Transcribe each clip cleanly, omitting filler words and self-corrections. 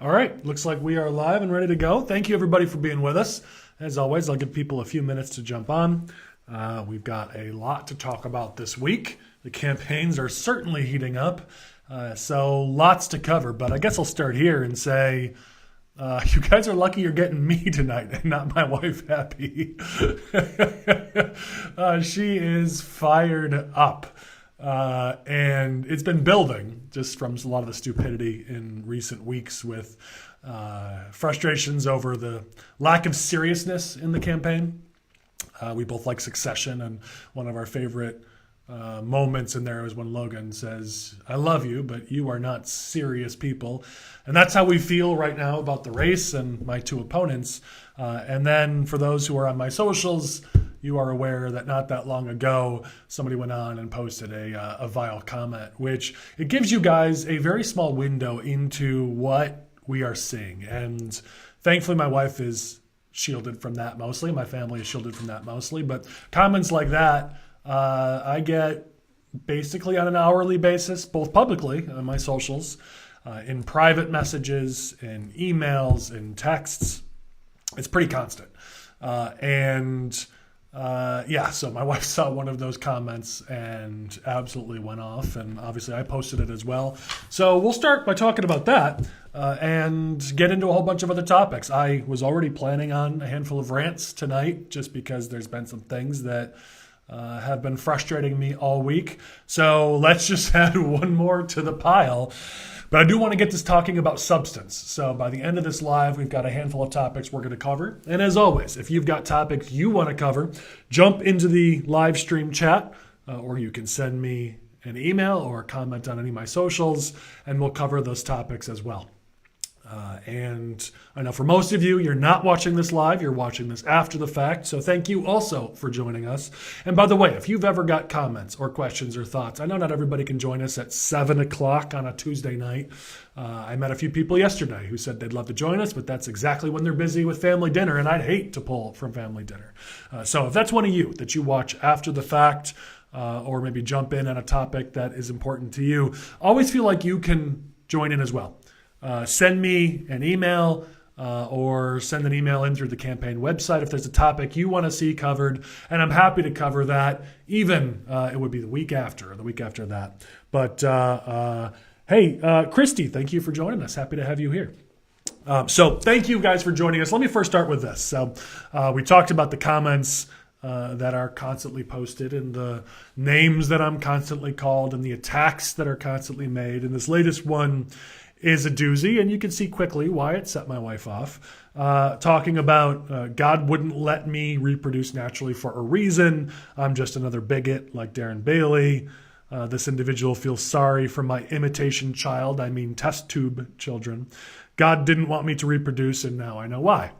All right, looks like we are live and ready to go. Thank you, everybody, for being with us. As always, I'll give people a few minutes to jump on. We've got a lot to talk about this week. The campaigns are certainly heating up, so lots to cover. But I guess I'll start here and say, you guys are lucky you're getting me tonight and not my wife, Happy. She is fired up. And it's been building just from a lot of the stupidity in recent weeks with frustrations over the lack of seriousness in the campaign. We both like Succession, and one of our favorite moments in there is when Logan says, "I love you, but you are not serious people." And that's how we feel right now about the race and my two opponents. And then for those who are on my socials, you are aware that not that long ago, somebody went on and posted a vile comment, which it gives you guys a very small window into what we are seeing. And thankfully, my wife is shielded from that mostly. My family is shielded from that mostly. But comments like that, I get basically on an hourly basis, both publicly on my socials, in private messages, in emails, in texts. It's pretty constant. So my wife saw one of those comments and absolutely went off, and obviously I posted it as well. So we'll start by talking about that and get into a whole bunch of other topics. I was already planning on a handful of rants tonight just because there's been some things that have been frustrating me all week. So let's just add one more to the pile. But I do want to get this talking about substance. So by the end of this live, we've got a handful of topics we're going to cover. And as always, if you've got topics you want to cover, jump into the live stream chat, or you can send me an email or comment on any of my socials, and we'll cover those topics as well. And I know for most of you, you're not watching this live, you're watching this after the fact. So thank you also for joining us. And by the way, if you've ever got comments or questions or thoughts, I know not everybody can join us at 7 o'clock on a Tuesday night. I met a few people yesterday who said they'd love to join us, but that's exactly when they're busy with family dinner, and I'd hate to pull from family dinner. So if that's one of you that you watch after the fact, or maybe jump in on a topic that is important to you, always feel like you can join in as well. Send me an email or send an email in through the campaign website if there's a topic you want to see covered, and I'm happy to cover that. Even it would be the week after or the week after that. But hey, Christy, thank you for joining us. Happy to have you here. So thank you guys for joining us. Let me first start with this. So we talked about the comments that are constantly posted and the names that I'm constantly called and the attacks that are constantly made. And this latest one is a doozy, and you can see quickly why it set my wife off. Talking about God wouldn't let me reproduce naturally for a reason. I'm just another bigot like Darren Bailey. This individual feels sorry for my imitation child, I mean test tube children. God didn't want me to reproduce, and now I know why.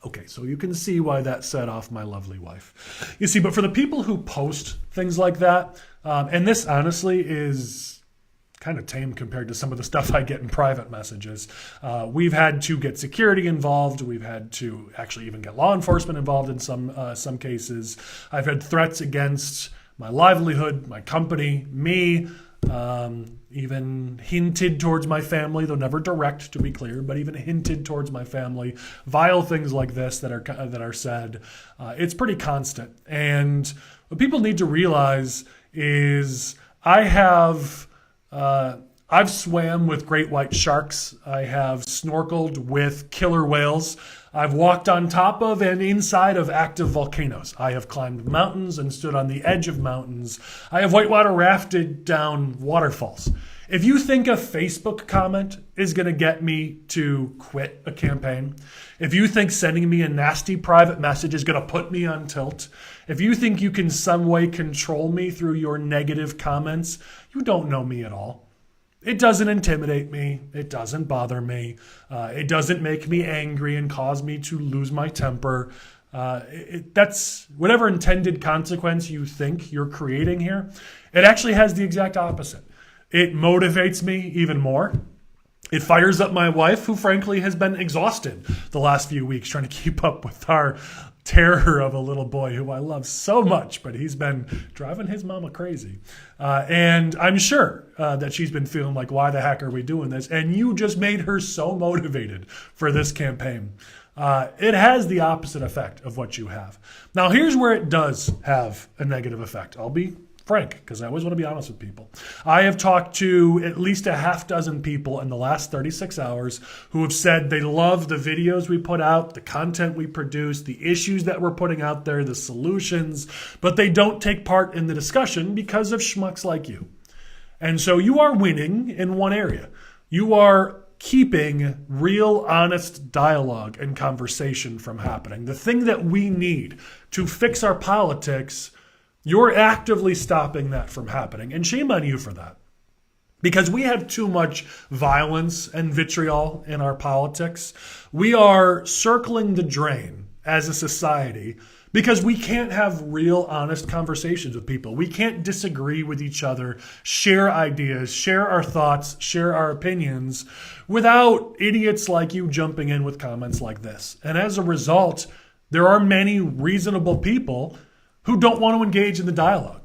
Okay, so you can see why that set off my lovely wife. You see, but for the people who post things like that, and this honestly is kind of tame compared to some of the stuff I get in private messages. We've had to get security involved. We've had to actually even get law enforcement involved in some cases. I've had threats against my livelihood, my company, me, even hinted towards my family, though never direct, to be clear, but even hinted towards my family. Vile things like this that are said. It's pretty constant. And what people need to realize is I've swam with great white sharks. I have snorkeled with killer whales. I've walked on top of and inside of active volcanoes. I have climbed mountains and stood on the edge of mountains. I have whitewater rafted down waterfalls. If you think a Facebook comment is going to get me to quit a campaign, if you think sending me a nasty private message is going to put me on tilt, if you think you can some way control me through your negative comments, you don't know me at all. It doesn't intimidate me. It doesn't bother me. It doesn't make me angry and cause me to lose my temper. That's whatever intended consequence you think you're creating here. It actually has the exact opposite. It motivates me even more. It fires up my wife, who frankly has been exhausted the last few weeks trying to keep up with our terror of a little boy who I love so much, but he's been driving his mama crazy. And I'm sure that she's been feeling like, why the heck are we doing this? And you just made her so motivated for this campaign. It has the opposite effect of what you have. Now, here's where it does have a negative effect. I'll be frank, because I always want to be honest with people. I have talked to at least a half dozen people in the last 36 hours who have said they love the videos we put out, the content we produce, the issues that we're putting out there, the solutions, but they don't take part in the discussion because of schmucks like you. And so you are winning in one area. You are keeping real, honest dialogue and conversation from happening. The thing that we need to fix our politics, you're actively stopping that from happening. And shame on you for that. Because we have too much violence and vitriol in our politics. We are circling the drain as a society because we can't have real, honest conversations with people. We can't disagree with each other, share ideas, share our thoughts, share our opinions without idiots like you jumping in with comments like this. And as a result, there are many reasonable people who don't want to engage in the dialogue.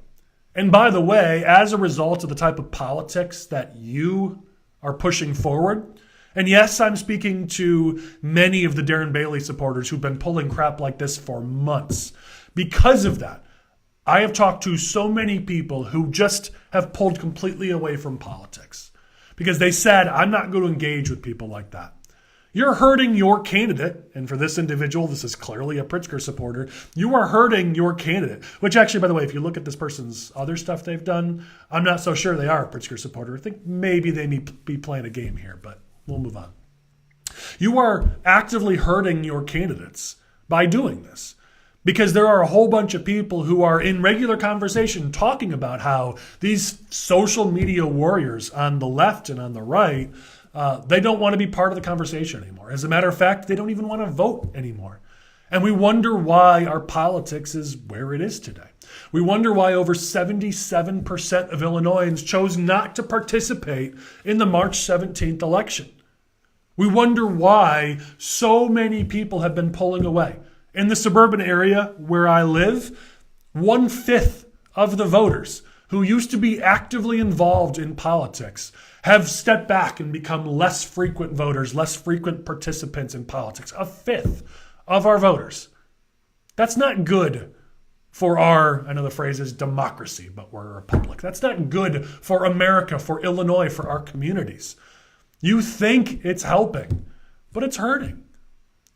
And by the way, as a result of the type of politics that you are pushing forward, and yes, I'm speaking to many of the Darren Bailey supporters who've been pulling crap like this for months. Because of that, I have talked to so many people who just have pulled completely away from politics because they said, I'm not going to engage with people like that. You're hurting your candidate, and for this individual, this is clearly a Pritzker supporter. You are hurting your candidate, which actually, by the way, if you look at this person's other stuff they've done, I'm not so sure they are a Pritzker supporter. I think maybe they may be playing a game here, but we'll move on. You are actively hurting your candidates by doing this because there are a whole bunch of people who are in regular conversation talking about how these social media warriors on the left and on the right, they don't want to be part of the conversation anymore. As a matter of fact, they don't even want to vote anymore. And we wonder why our politics is where it is today. We wonder why over 77% of Illinoisans chose not to participate in the March 17th election. We wonder why so many people have been pulling away. In the suburban area where I live, 1/5 of the voters who used to be actively involved in politics have stepped back and become less frequent voters, less frequent participants in politics. 1/5 of our voters. That's not good for our, I know the phrase is democracy, but we're a republic. That's not good for America, for Illinois, for our communities. You think it's helping, but it's hurting.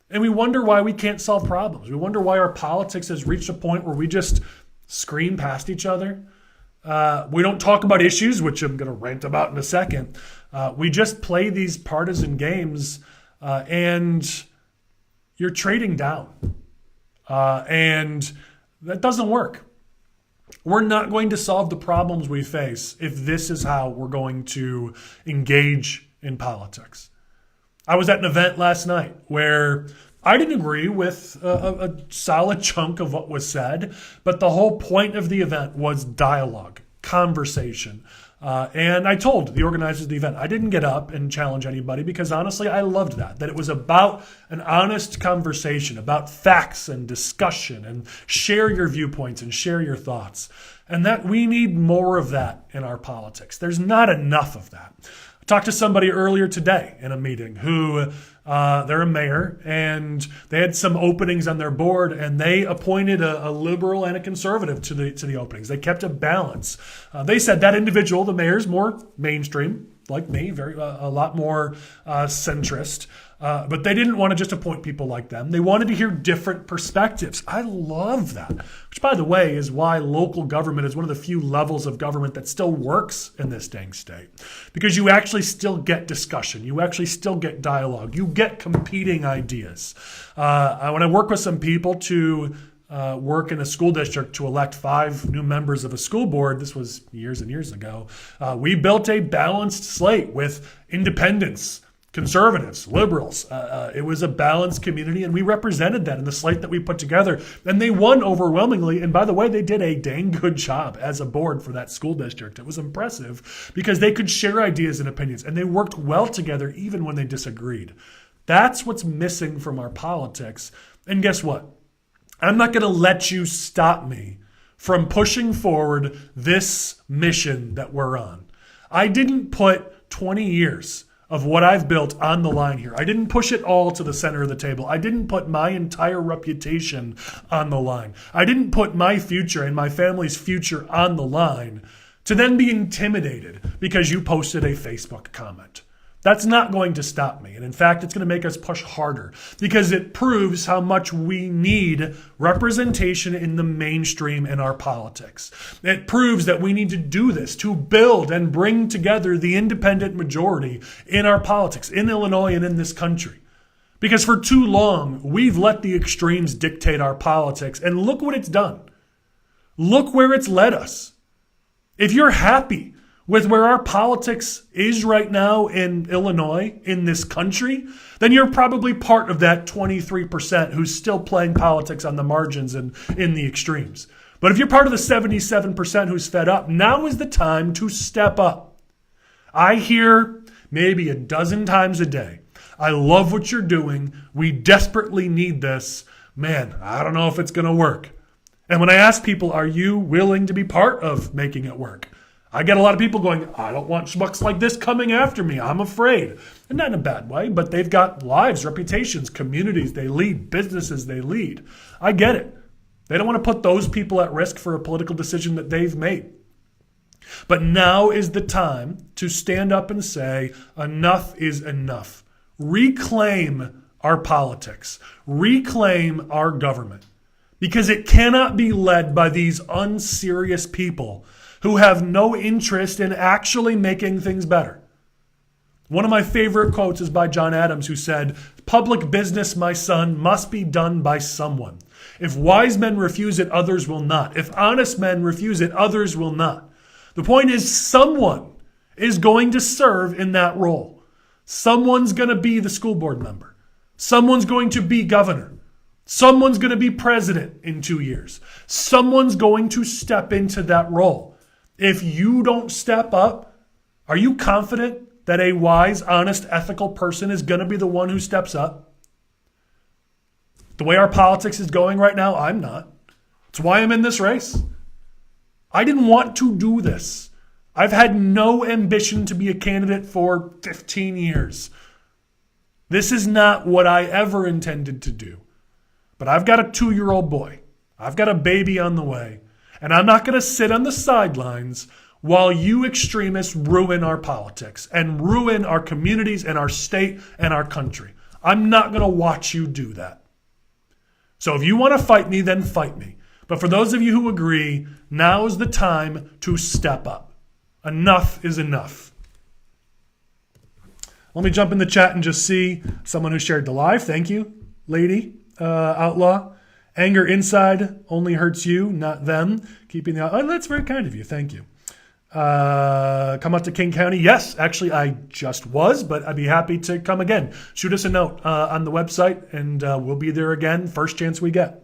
And we wonder why we can't solve problems. We wonder why our politics has reached a point where we just scream past each other. We don't talk about issues, which I'm going to rant about in a second. We just play these partisan games, and you're trading down. And that doesn't work. We're not going to solve the problems we face if this is how we're going to engage in politics. I was at an event last night where I didn't agree with a solid chunk of what was said, but the whole point of the event was dialogue, conversation. And I told the organizers of the event, I didn't get up and challenge anybody because honestly, I loved that it was about an honest conversation, about facts and discussion and share your viewpoints and share your thoughts. And that we need more of that in our politics. There's not enough of that. I talked to somebody earlier today in a meeting who they're a mayor, and they had some openings on their board, and they appointed a liberal and a conservative to the openings. They kept a balance. They said that individual, the mayor's more mainstream, like me, a lot more centrist. But they didn't want to just appoint people like them. They wanted to hear different perspectives. I love that. Which, by the way, is why local government is one of the few levels of government that still works in this dang state. Because you actually still get discussion. You actually still get dialogue. You get competing ideas. When I work with some people to work in a school district to elect 5 new members of a school board, this was years and years ago, we built a balanced slate with independents, conservatives, liberals. It was a balanced community, and we represented that in the slate that we put together. And they won overwhelmingly. And by the way, they did a dang good job as a board for that school district. It was impressive because they could share ideas and opinions, and they worked well together even when they disagreed. That's what's missing from our politics. And guess what? I'm not going to let you stop me from pushing forward this mission that we're on. I didn't put 20 years of what I've built on the line here. I didn't push it all to the center of the table. I didn't put my entire reputation on the line. I didn't put my future and my family's future on the line to then be intimidated because you posted a Facebook comment. That's not going to stop me. And in fact, it's going to make us push harder because it proves how much we need representation in the mainstream in our politics. It proves that we need to do this to build and bring together the independent majority in our politics, in Illinois and in this country. Because for too long, we've let the extremes dictate our politics. And look what it's done. Look where it's led us. If you're happy with where our politics is right now in Illinois, in this country, then you're probably part of that 23% who's still playing politics on the margins and in the extremes. But if you're part of the 77% who's fed up, now is the time to step up. I hear maybe a dozen times a day, I love what you're doing. We desperately need this. Man, I don't know if it's going to work. And when I ask people, are you willing to be part of making it work? I get a lot of people going, I don't want schmucks like this coming after me. I'm afraid. And not in a bad way, but they've got lives, reputations, communities they lead, businesses they lead. I get it. They don't want to put those people at risk for a political decision that they've made. But now is the time to stand up and say, enough is enough. Reclaim our politics. Reclaim our government. Because it cannot be led by these unserious people who have no interest in actually making things better. One of my favorite quotes is by John Adams, who said, "Public business, my son, must be done by someone. If wise men refuse it, others will not. If honest men refuse it, others will not." The point is, someone is going to serve in that role. Someone's going to be the school board member. Someone's going to be governor. Someone's going to be president in 2 years. Someone's going to step into that role. If you don't step up, are you confident that a wise, honest, ethical person is going to be the one who steps up? The way our politics is going right now, I'm not. It's why I'm in this race. I didn't want to do this. I've had no ambition to be a candidate for 15 years. This is not what I ever intended to do. But I've got a 2-year-old boy. I've got a baby on the way. And I'm not going to sit on the sidelines while you extremists ruin our politics and ruin our communities and our state and our country. I'm not going to watch you do that. So if you want to fight me, then fight me. But for those of you who agree, now is the time to step up. Enough is enough. Let me jump in the chat and just see someone who shared the live. Thank you, lady, outlaw. Anger inside only hurts you, not them. Keeping the... Oh, that's very kind of you. Thank you. Come up to King County. Yes, actually, I just was, but I'd be happy to come again. Shoot us a note on the website, and we'll be there again, first chance we get.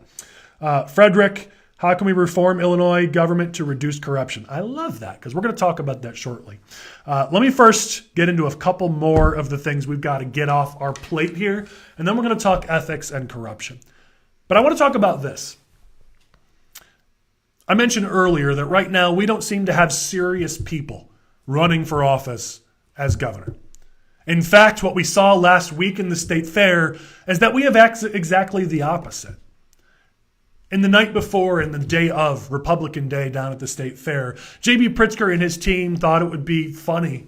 Frederick, how can we reform Illinois government to reduce corruption? I love that, because we're going to talk about that shortly. Let me first get into a couple more of the things we've got to get off our plate here, and then we're going to talk ethics and corruption. But I want to talk about this. I mentioned earlier that right now we don't seem to have serious people running for office as governor. In fact, what we saw last week in the state fair is that we have exactly the opposite. In the night before and the day of Republican Day down at the state fair, J.B. Pritzker and his team thought it would be funny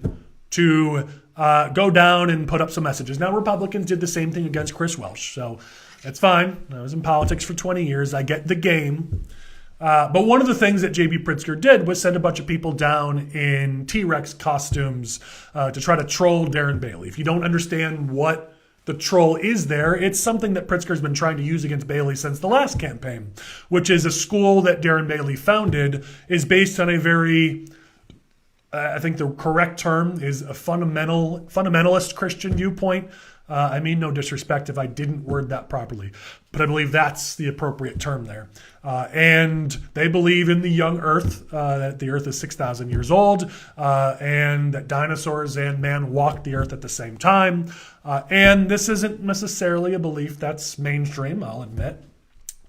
to go down and put up some messages. Now, Republicans did the same thing against Chris Welch, so that's fine. I was in politics for 20 years. I get the game. But one of the things that J.B. Pritzker did was send a bunch of people down in T-Rex costumes to try to troll Darren Bailey. If you don't understand what the troll is there, it's something that Pritzker's been trying to use against Bailey since the last campaign, which is a school that Darren Bailey founded is based on a very, I think the correct term is a fundamentalist Christian viewpoint. I mean no disrespect if I didn't word that properly, but I believe that's the appropriate term there. And they believe in the young earth, that the earth is 6,000 years old, and that dinosaurs and man walked the earth at the same time. And this isn't necessarily a belief that's mainstream, I'll admit.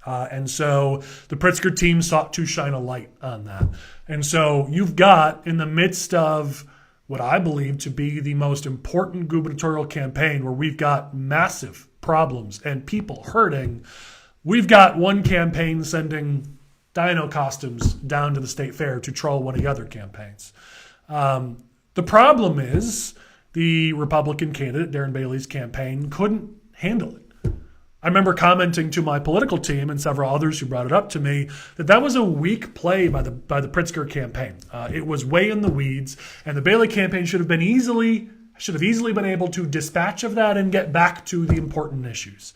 And so the Pritzker team sought to shine a light on that. And so you've got, in the midst of what I believe to be the most important gubernatorial campaign, where we've got massive problems and people hurting, we've got one campaign sending dino costumes down to the state fair to troll one of the other campaigns. The problem is the Republican candidate, Darren Bailey's campaign, couldn't handle it. I remember commenting to my political team and several others who brought it up to me that was a weak play by the Pritzker campaign. It was way in the weeds, and the Bailey campaign should have easily been able to dispatch of that and get back to the important issues.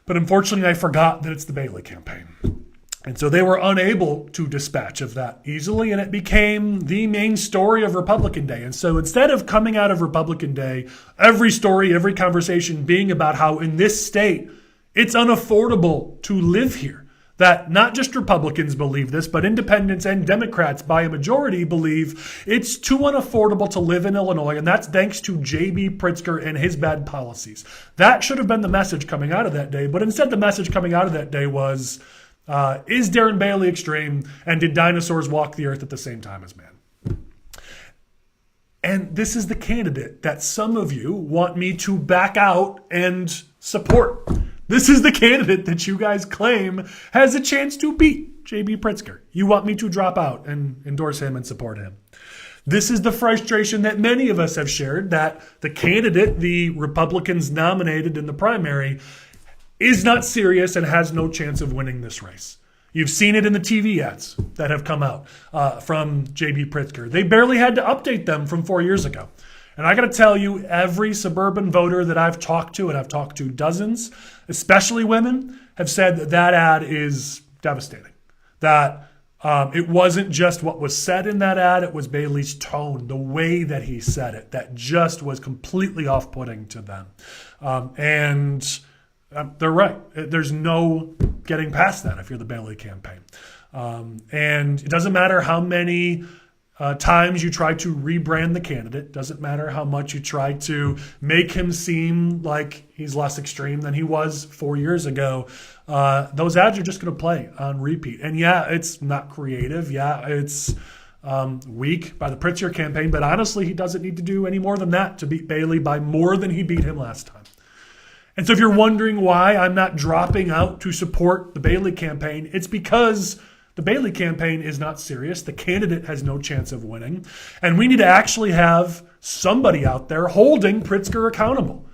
But unfortunately, I forgot that it's the Bailey campaign. And so they were unable to dispatch of that easily, and it became the main story of Republican Day. And so instead of coming out of Republican Day, every story, every conversation being about how in this state, it's unaffordable to live here, that not just Republicans believe this, but independents and Democrats by a majority believe it's too unaffordable to live in Illinois, and that's thanks to J.B. Pritzker and his bad policies. That should have been the message coming out of that day, but instead the message coming out of that day was, is Darren Bailey extreme, and did dinosaurs walk the earth at the same time as man? And this is the candidate that some of you want me to back out and support. This is the candidate that you guys claim has a chance to beat J.B. Pritzker. You want me to drop out and endorse him and support him. This is the frustration that many of us have shared, that the candidate the Republicans nominated in the primary is not serious and has no chance of winning this race. You've seen it in the TV ads that have come out from J.B. Pritzker. They barely had to update them from 4 years ago. And I got to tell you, every suburban voter that I've talked to, and I've talked to dozens, especially women, have said that ad is devastating. That it wasn't just what was said in that ad, it was Bailey's tone, the way that he said it, that just was completely off-putting to them. They're right. There's no getting past that if you're the Bailey campaign. And it doesn't matter how many times you try to rebrand the candidate. Doesn't matter how much you try to make him seem like he's less extreme than he was 4 years ago. Those ads are just going to play on repeat. And yeah, it's not creative. Yeah, it's weak by the Pritzker campaign. But honestly, he doesn't need to do any more than that to beat Bailey by more than he beat him last time. And so if you're wondering why I'm not dropping out to support the Bailey campaign, it's because the Bailey campaign is not serious. The candidate has no chance of winning. And we need to actually have somebody out there holding Pritzker accountable.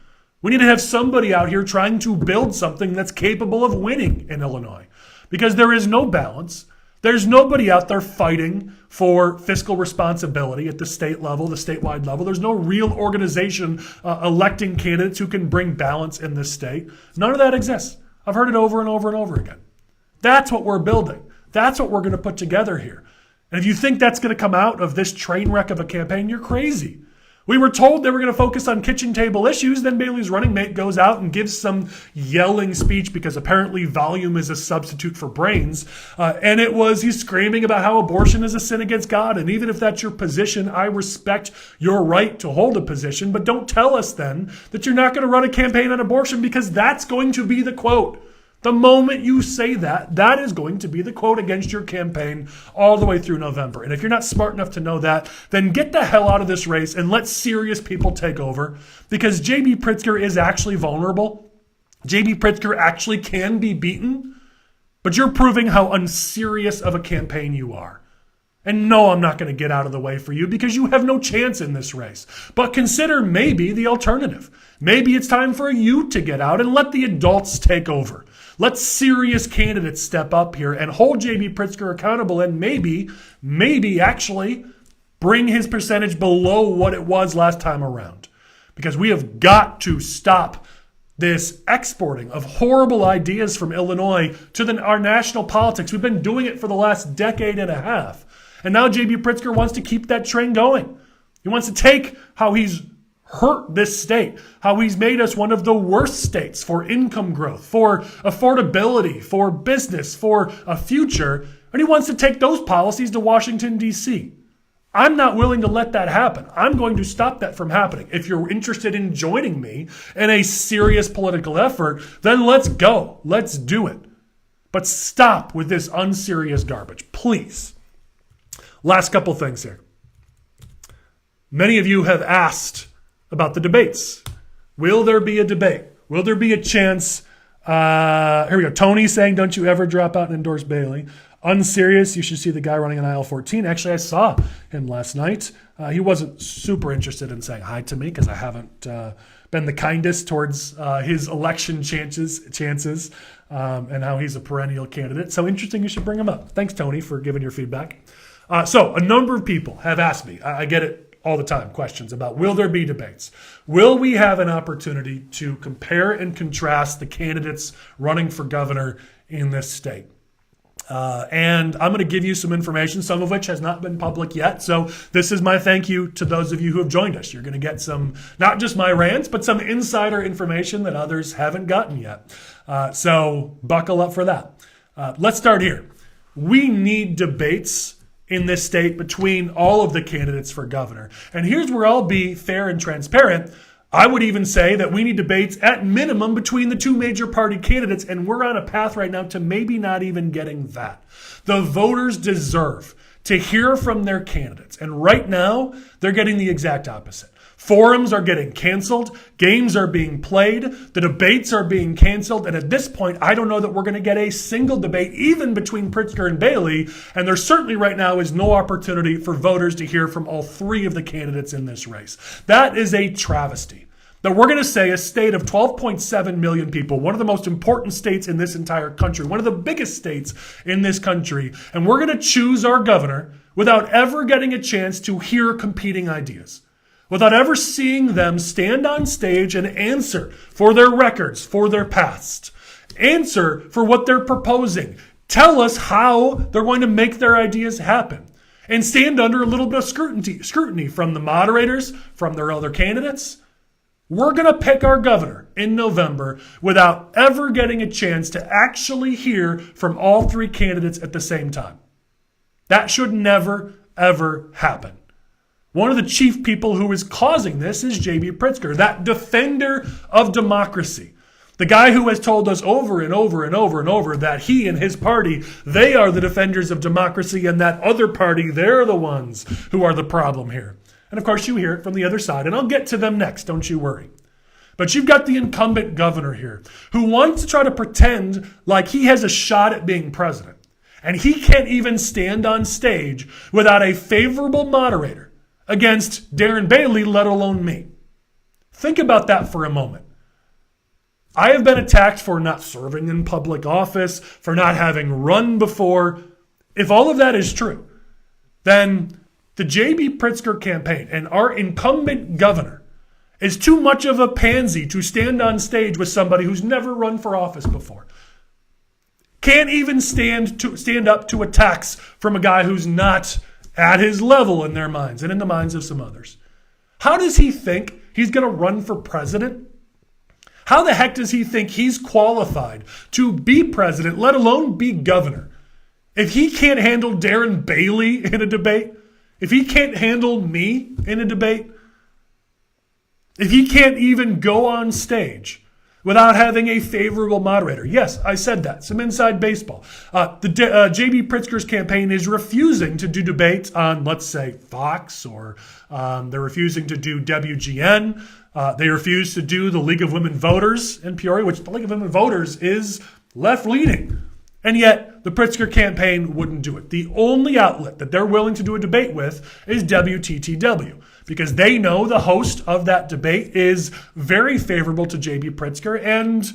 We need to have somebody out here trying to build something that's capable of winning in Illinois. Because there is no balance. There's nobody out there fighting for fiscal responsibility at the state level, the statewide level. There's no real organization electing candidates who can bring balance in this state. None of that exists. I've heard it over and over and over again. That's what we're building. That's what we're going to put together here. And if you think that's going to come out of this train wreck of a campaign, you're crazy. We were told they were going to focus on kitchen table issues. Then Bailey's running mate goes out and gives some yelling speech because apparently volume is a substitute for brains. And he's screaming about how abortion is a sin against God. And even if that's your position, I respect your right to hold a position. But don't tell us then that you're not going to run a campaign on abortion, because that's going to be the quote. The moment you say that, that is going to be the quote against your campaign all the way through November. And if you're not smart enough to know that, then get the hell out of this race and let serious people take over, because J.B. Pritzker is actually vulnerable. J.B. Pritzker actually can be beaten, but you're proving how unserious of a campaign you are. And no, I'm not going to get out of the way for you, because you have no chance in this race. But consider maybe the alternative. Maybe it's time for you to get out and let the adults take over. Let serious candidates step up here and hold J.B. Pritzker accountable, and maybe actually bring his percentage below what it was last time around. Because we have got to stop this exporting of horrible ideas from Illinois to our national politics. We've been doing it for the last decade and a half. And now J.B. Pritzker wants to keep that train going. He wants to take how he's hurt this state, how he's made us one of the worst states for income growth, for affordability, for business, for a future, and he wants to take those policies to Washington, D.C. I'm not willing to let that happen. I'm going to stop that from happening. If you're interested in joining me in a serious political effort, then let's go. Let's do it. But stop with this unserious garbage, please. Last couple things here. Many of you have asked about the debates. Will there be a debate? Will there be a chance? Here we go. Tony saying, don't you ever drop out and endorse Bailey. Unserious, you should see the guy running on aisle 14. Actually, I saw him last night. He wasn't super interested in saying hi to me because I haven't been the kindest towards his election chances and how he's a perennial candidate. So interesting, you should bring him up. Thanks, Tony, for giving your feedback. So a number of people have asked me, I get it all the time, questions about will there be debates? Will we have an opportunity to compare and contrast the candidates running for governor in this state? And I'm going to give you some information, some of which has not been public yet. So this is my thank you to those of you who have joined us. You're going to get some, not just my rants, but some insider information that others haven't gotten yet. So buckle up for that. Let's start here. We need debates in this state between all of the candidates for governor. And here's where I'll be fair and transparent. I would even say that we need debates at minimum between the two major party candidates, and we're on a path right now to maybe not even getting that. The voters deserve to hear from their candidates, and right now they're getting the exact opposite. Forums are getting canceled, games are being played, the debates are being canceled, and at this point, I don't know that we're going to get a single debate, even between Pritzker and Bailey, and there certainly right now is no opportunity for voters to hear from all three of the candidates in this race. That is a travesty. That we're going to say a state of 12.7 million people, one of the most important states in this entire country, one of the biggest states in this country, and we're going to choose our governor without ever getting a chance to hear competing ideas, without ever seeing them stand on stage and answer for their records, for their past, answer for what they're proposing, tell us how they're going to make their ideas happen, and stand under a little bit of scrutiny from the moderators, from their other candidates. We're going to pick our governor in November without ever getting a chance to actually hear from all three candidates at the same time. That should never, ever happen. One of the chief people who is causing this is J.B. Pritzker, that defender of democracy. The guy who has told us over and over and over and over that he and his party, they are the defenders of democracy, and that other party, they're the ones who are the problem here. And of course, you hear it from the other side, and I'll get to them next, don't you worry. But you've got the incumbent governor here who wants to try to pretend like he has a shot at being president. And he can't even stand on stage without a favorable moderator against Darren Bailey, let alone me. Think about that for a moment. I have been attacked for not serving in public office, for not having run before. If all of that is true, then the J.B. Pritzker campaign and our incumbent governor is too much of a pansy to stand on stage with somebody who's never run for office before. Can't even stand up to attacks from a guy who's not at his level in their minds and in the minds of some others. How does he think he's going to run for president? How the heck does he think he's qualified to be president, let alone be governor? If he can't handle Darren Bailey in a debate, if he can't handle me in a debate, if he can't even go on stage without having a favorable moderator. Yes, I said that. Some inside baseball. J.B. Pritzker's campaign is refusing to do debates on, let's say, Fox, or they're refusing to do WGN. They refuse to do the League of Women Voters in Peoria, which the League of Women Voters is left-leaning. And yet, the Pritzker campaign wouldn't do it. The only outlet that they're willing to do a debate with is WTTW, because they know the host of that debate is very favorable to J.B. Pritzker and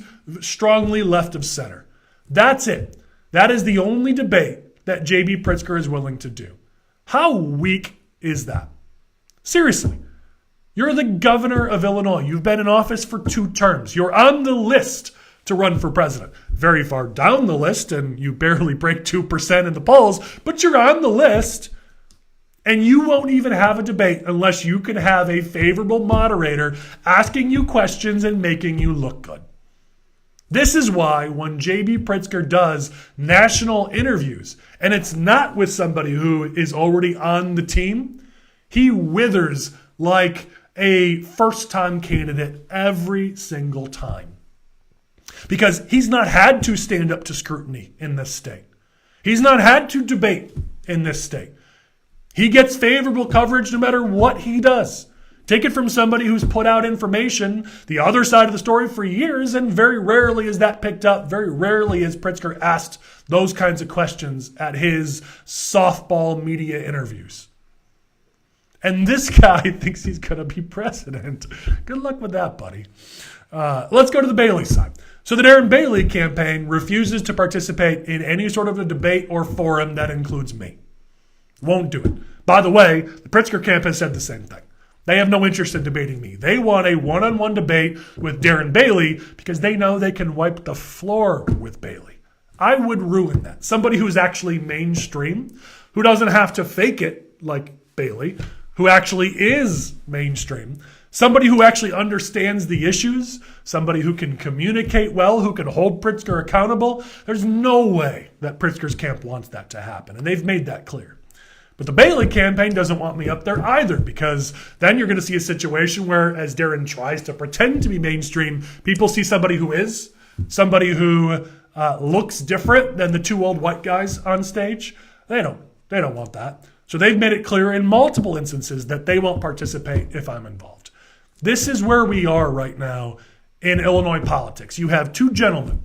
strongly left of center. That's it. That is the only debate that J.B. Pritzker is willing to do. How weak is that? Seriously. You're the governor of Illinois. You've been in office for 2 terms. You're on the list to run for president. Very far down the list, and you barely break 2% in the polls, but you're on the list, and you won't even have a debate unless you can have a favorable moderator asking you questions and making you look good. This is why when J.B. Pritzker does national interviews, and it's not with somebody who is already on the team, he withers like a first-time candidate every single time. because he's not had to stand up to scrutiny in this state. He's not had to debate in this state. He gets favorable coverage no matter what he does. Take it from somebody who's put out information, the other side of the story for years, and very rarely is that picked up. Very rarely is Pritzker asked those kinds of questions at his softball media interviews. And this guy thinks he's going to be president. Good luck with that, buddy. Let's go to the Bailey side. So the Darren Bailey campaign refuses to participate in any sort of a debate or forum that includes me. Won't do it. By the way, the Pritzker camp has said the same thing. They have no interest in debating me. They want a one-on-one debate with Darren Bailey because they know they can wipe the floor with Bailey. I would ruin that. Somebody who's actually mainstream, who doesn't have to fake it like Bailey, who actually is mainstream, somebody who actually understands the issues, somebody who can communicate well, who can hold Pritzker accountable. There's no way that Pritzker's camp wants that to happen, and they've made that clear. But the Bailey campaign doesn't want me up there either, because then you're going to see a situation where, as Darren tries to pretend to be mainstream, people see somebody who is, somebody who looks different than the two old white guys on stage. They don't want that. So they've made it clear in multiple instances that they won't participate if I'm involved. This is where we are right now in Illinois politics. You have two gentlemen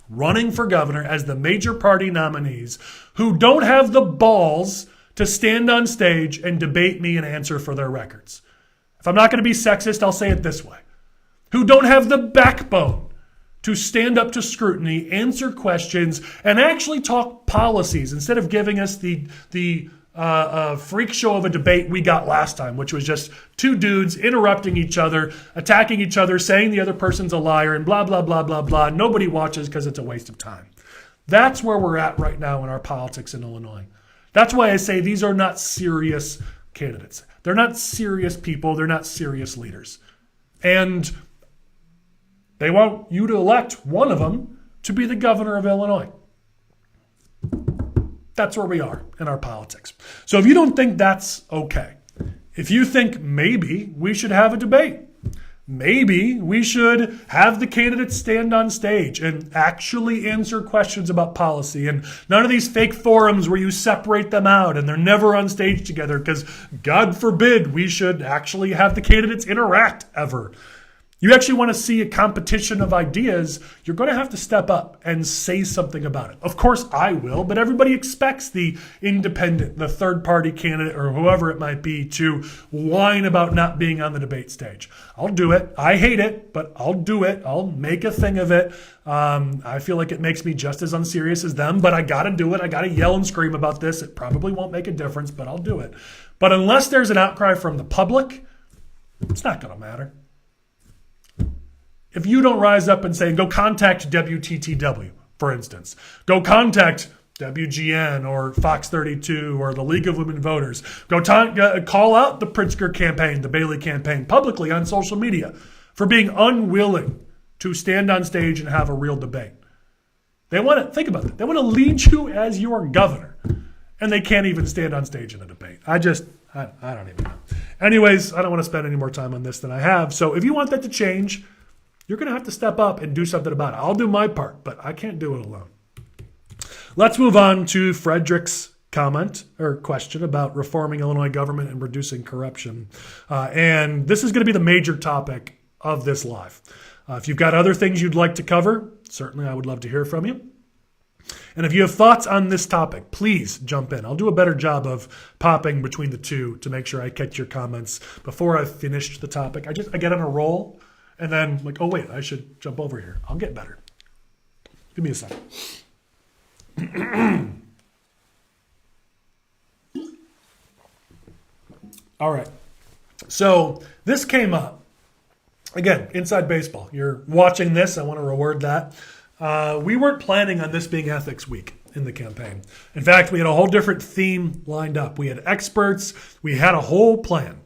running for governor as the major party nominees who don't have the balls to stand on stage and debate me and answer for their records. If I'm not going to be sexist, I'll say it this way. Who don't have the backbone to stand up to scrutiny, answer questions, and actually talk policies instead of giving us the freak show of a debate we got last time, which was just two dudes interrupting each other, attacking each other, saying the other person's a liar, and blah, blah, blah, blah, blah. Nobody watches because it's a waste of time. That's where we're at right now in our politics in Illinois. That's why I say these are not serious candidates. They're not serious people. They're not serious leaders. And they want you to elect one of them to be the governor of Illinois. That's where we are in our politics. So if you don't think that's okay, if you think maybe we should have a debate, maybe we should have the candidates stand on stage and actually answer questions about policy, and none of these fake forums where you separate them out and they're never on stage together, because God forbid we should actually have the candidates interact ever. You actually want to see a competition of ideas, you're going to have to step up and say something about it. Of course I will, but everybody expects the independent, the third-party candidate, or whoever it might be, to whine about not being on the debate stage. I'll do it. I hate it, but I'll do it. I'll make a thing of it. I feel like it makes me just as unserious as them, but I got to do it. I got to yell and scream about this. It probably won't make a difference, but I'll do it. But unless there's an outcry from the public, it's not going to matter. If you don't rise up and say, go contact WTTW, for instance, go contact WGN or Fox 32 or the League of Women Voters, call out the Pritzker campaign, the Bailey campaign, publicly on social media for being unwilling to stand on stage and have a real debate. They want to, think about it, they want to lead you as your governor, and they can't even stand on stage in a debate. I don't even know. Anyways, I don't want to spend any more time on this than I have. So if you want that to change, you're going to have to step up and do something about it. I'll do my part, but I can't do it alone. Let's move on to Frederick's comment or question about reforming Illinois government and reducing corruption. And this is going to be the major topic of this live. If you've got other things you'd like to cover, certainly I would love to hear from you. And if you have thoughts on this topic, please jump in. I'll do a better job of popping between the two to make sure I catch your comments before I've finished the topic. I get on a roll. And then, like, oh, wait, I should jump over here. I'll get better. Give me a second. All right. So this came up. Again, inside baseball. You're watching this. I want to reward that. We weren't planning on this being Ethics Week in the campaign. In fact, we had a whole different theme lined up. We had experts. We had a whole plan.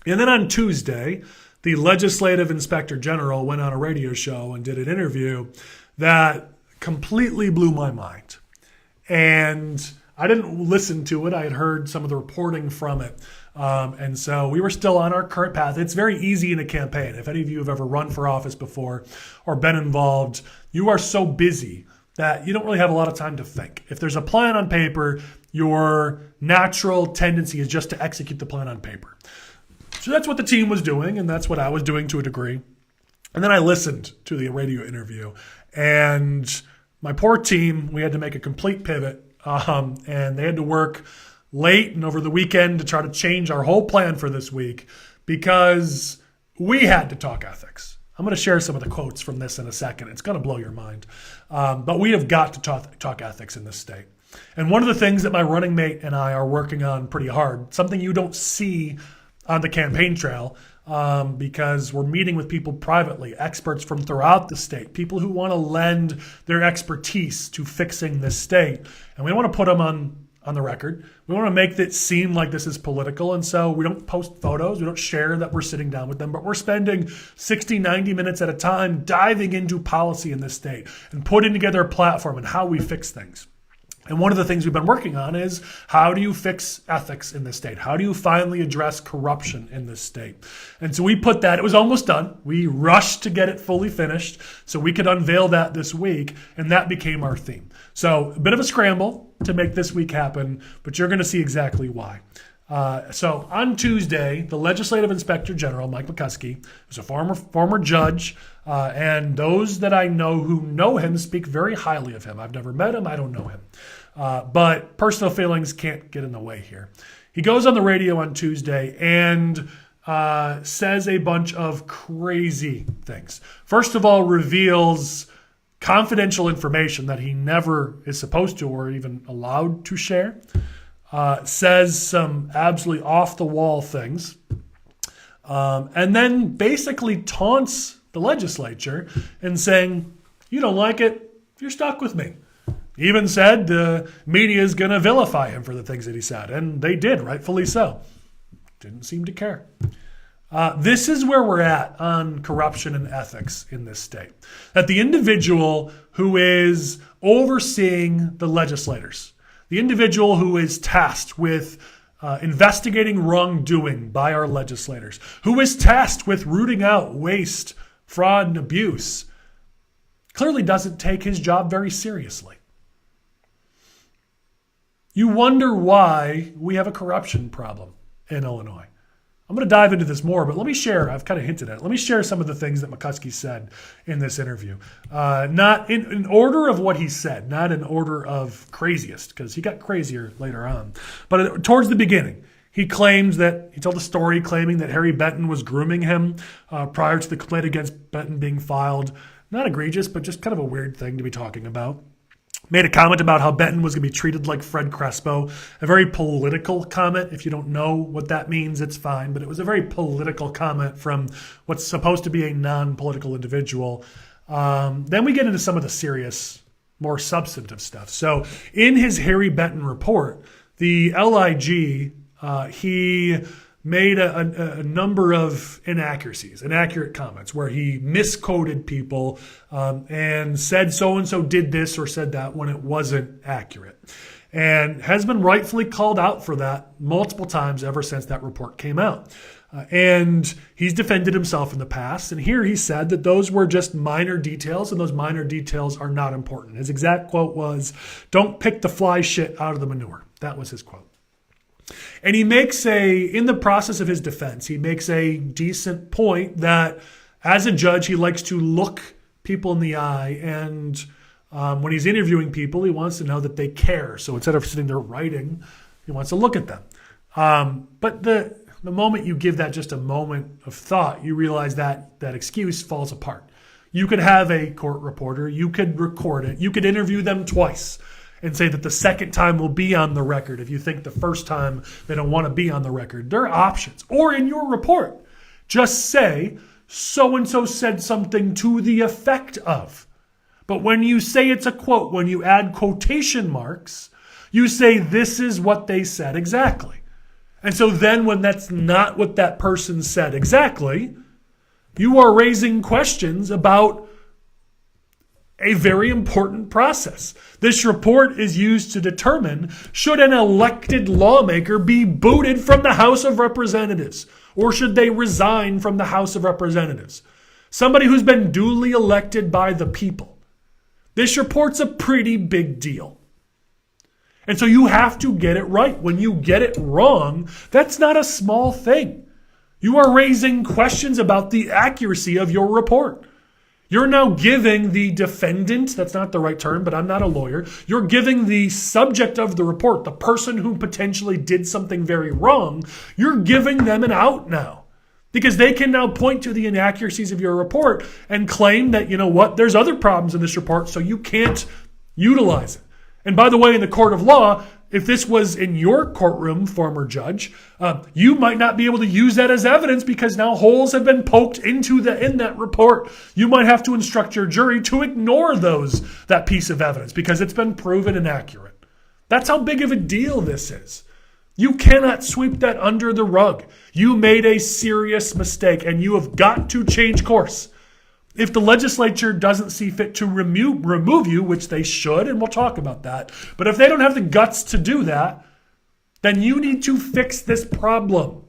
And then on Tuesday, the legislative inspector general went on a radio show and did an interview that completely blew my mind. And I didn't listen to it. I had heard some of the reporting from it. And so we were still on our current path. It's very easy in a campaign. If any of you have ever run for office before or been involved, you are so busy that you don't really have a lot of time to think. If there's a plan on paper, your natural tendency is just to execute the plan on paper. So that's what the team was doing, and that's what I was doing to a degree. And then I listened to the radio interview, and my poor team, we had to make a complete pivot, and they had to work late and over the weekend to try to change our whole plan for this week because we had to talk ethics. I'm going to share some of the quotes from this in a second. It's going to blow your mind. But we have got to talk ethics in this state. And one of the things that my running mate and I are working on pretty hard, something you don't see on the campaign trail, because we're meeting with people privately, experts from throughout the state, people who want to lend their expertise to fixing this state. And we want to put them on the record. We want to make it seem like this is political. And so we don't post photos. We don't share that we're sitting down with them, but we're spending 60, 90 minutes at a time diving into policy in this state and putting together a platform and how we fix things. And one of the things we've been working on is how do you fix ethics in this state? How do you finally address corruption in this state? And so we put that, it was almost done. We rushed to get it fully finished so we could unveil that this week, and that became our theme. So a bit of a scramble to make this week happen, but you're going to see exactly why. So on Tuesday, the Legislative Inspector General, Mike McCuskey, who's a former judge, and those that I know who know him speak very highly of him. I've never met him. I don't know him. But personal feelings can't get in the way here. He goes on the radio on Tuesday and says a bunch of crazy things. First of all, reveals confidential information that he never is supposed to or even allowed to share. Says some absolutely off-the-wall things, and then basically taunts the legislature and saying, you don't like it, you're stuck with me. He even said the media is going to vilify him for the things that he said, and they did, rightfully so. Didn't seem to care. This is where we're at on corruption and ethics in this state. That the individual who is overseeing the legislators, the individual who is tasked with investigating wrongdoing by our legislators, who is tasked with rooting out waste, fraud, and abuse, clearly doesn't take his job very seriously. You wonder why we have a corruption problem in Illinois. I'm going to dive into this more, but let me share, I've kind of hinted at it. Let me share some of the things that McCuskey said in this interview. Not in order of what he said, not in order of craziest, because he got crazier later on. But towards the beginning, he told a story claiming that Harry Benton was grooming him prior to the complaint against Benton being filed. Not egregious, but just kind of a weird thing to be talking about. Made a comment about how Benton was going to be treated like Fred Crespo, a very political comment. If you don't know what that means, it's fine. But it was a very political comment from what's supposed to be a non-political individual. Then we get into some of the serious, more substantive stuff. So in his Harry Benton report, the LIG, he made a number of inaccurate comments where he misquoted people and said so-and-so did this or said that when it wasn't accurate. And has been rightfully called out for that multiple times ever since that report came out. And he's defended himself in the past. And here he said that those were just minor details and those minor details are not important. His exact quote was, "Don't pick the fly shit out of the manure." That was his quote. And he makes in the process of his defense, he makes a decent point that as a judge, he likes to look people in the eye. And when he's interviewing people, he wants to know that they care. So instead of sitting there writing, he wants to look at them. But the moment you give that just a moment of thought, you realize that that excuse falls apart. You could have a court reporter, you could record it, you could interview them twice and say that the second time will be on the record if you think the first time they don't want to be on the record. There are options. Or in your report, just say, so-and-so said something to the effect of. But when you say it's a quote, when you add quotation marks, you say this is what they said exactly. And so then when that's not what that person said exactly, you are raising questions about a very important process. This report is used to determine should an elected lawmaker be booted from the House of Representatives, or should they resign from the House of Representatives. Somebody who's been duly elected by the people. This report's a pretty big deal. And so you have to get it right. When you get it wrong, that's not a small thing. You are raising questions about the accuracy of your report. You're now giving the defendant, that's not the right term, but I'm not a lawyer. You're giving the subject of the report, the person who potentially did something very wrong, you're giving them an out now. Because they can now point to the inaccuracies of your report and claim that, you know what, there's other problems in this report, so you can't utilize it. And by the way, in the court of law, if this was in your courtroom, former judge, you might not be able to use that as evidence because now holes have been poked in that report. You might have to instruct your jury to ignore that piece of evidence because it's been proven inaccurate. That's how big of a deal this is. You cannot sweep that under the rug. You made a serious mistake and you have got to change course. If the legislature doesn't see fit to remove you, which they should, and we'll talk about that, but if they don't have the guts to do that, then you need to fix this problem.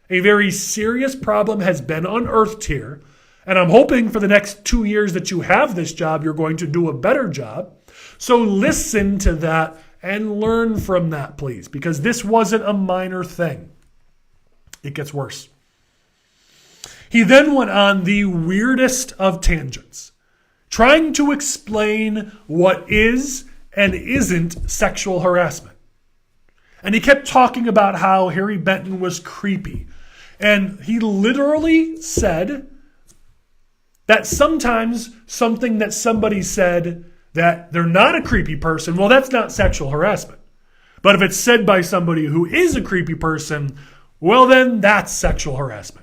A very serious problem has been unearthed here, and I'm hoping for the next 2 years that you have this job, you're going to do a better job. So listen to that and learn from that, please, because this wasn't a minor thing. It gets worse. He then went on the weirdest of tangents, trying to explain what is and isn't sexual harassment. And he kept talking about how Harry Benton was creepy. And he literally said that sometimes something that somebody said that they're not a creepy person, well, that's not sexual harassment. But if it's said by somebody who is a creepy person, well, then that's sexual harassment.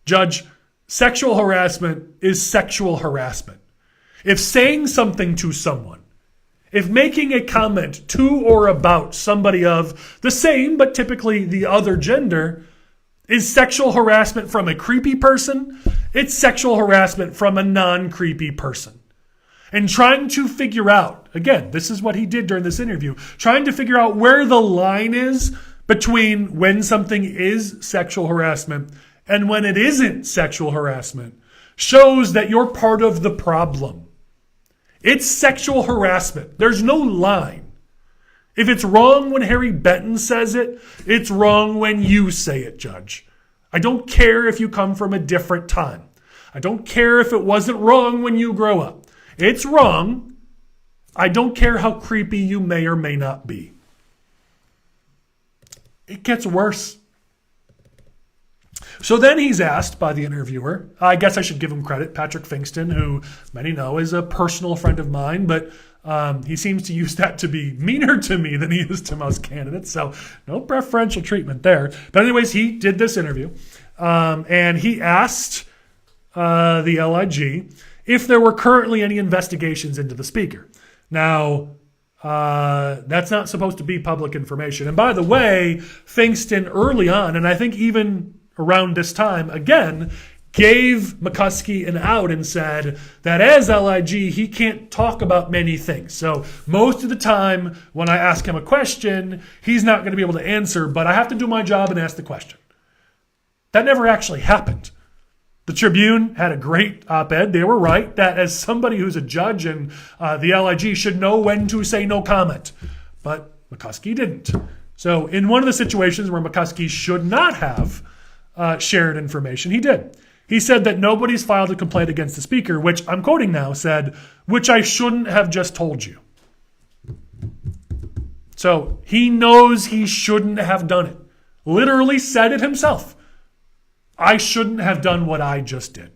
Judge, sexual harassment is sexual harassment. If saying something to someone, if making a comment to or about somebody of the same but typically the other gender is sexual harassment from a creepy person, it's sexual harassment from a non-creepy person. And trying to figure out, again, this is what he did during this interview, trying to figure out where the line is between when something is sexual harassment and when it isn't sexual harassment shows that you're part of the problem. It's sexual harassment. There's no line. If it's wrong when Harry Benton says it, it's wrong when you say it, Judge. I don't care if you come from a different time. I don't care if it wasn't wrong when you grow up. It's wrong. I don't care how creepy you may or may not be. It gets worse. So then he's asked by the interviewer, I guess I should give him credit, Patrick Finkston, who many know is a personal friend of mine, but he seems to use that to be meaner to me than he is to most candidates, so no preferential treatment there. But anyways, he did this interview, and he asked the LIG if there were currently any investigations into the speaker. Now, that's not supposed to be public information. And by the way, Finkston early on, and I think even around this time, again, gave McCuskey an out and said that as LIG, he can't talk about many things. So most of the time when I ask him a question, he's not going to be able to answer, but I have to do my job and ask the question. That never actually happened. The Tribune had a great op-ed. They were right that as somebody who's a judge and the LIG should know when to say no comment. But McCuskey didn't. So in one of the situations where McCuskey should not have shared information, he did. He said that nobody's filed a complaint against the speaker, which I'm quoting now, said, which I shouldn't have just told you. So he knows he shouldn't have done it. Literally said it himself. I shouldn't have done what I just did.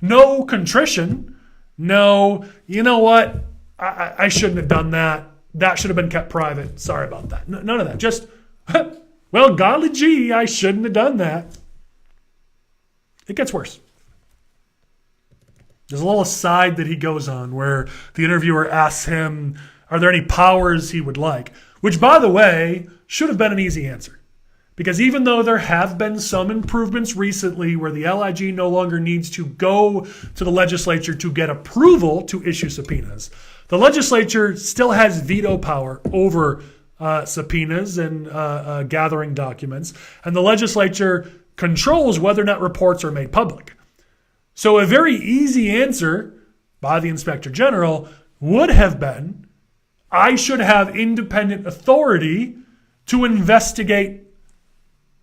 No contrition. No, you know what? I shouldn't have done that. That should have been kept private. Sorry about that. None of that. Just, well, golly gee, I shouldn't have done that. It gets worse. There's a little aside that he goes on where the interviewer asks him, are there any powers he would like? Which, by the way, should have been an easy answer. Because even though there have been some improvements recently where the LIG no longer needs to go to the legislature to get approval to issue subpoenas, the legislature still has veto power over subpoenas and gathering documents, and the legislature controls whether or not reports are made public. So a very easy answer by the Inspector General would have been, I should have independent authority to investigate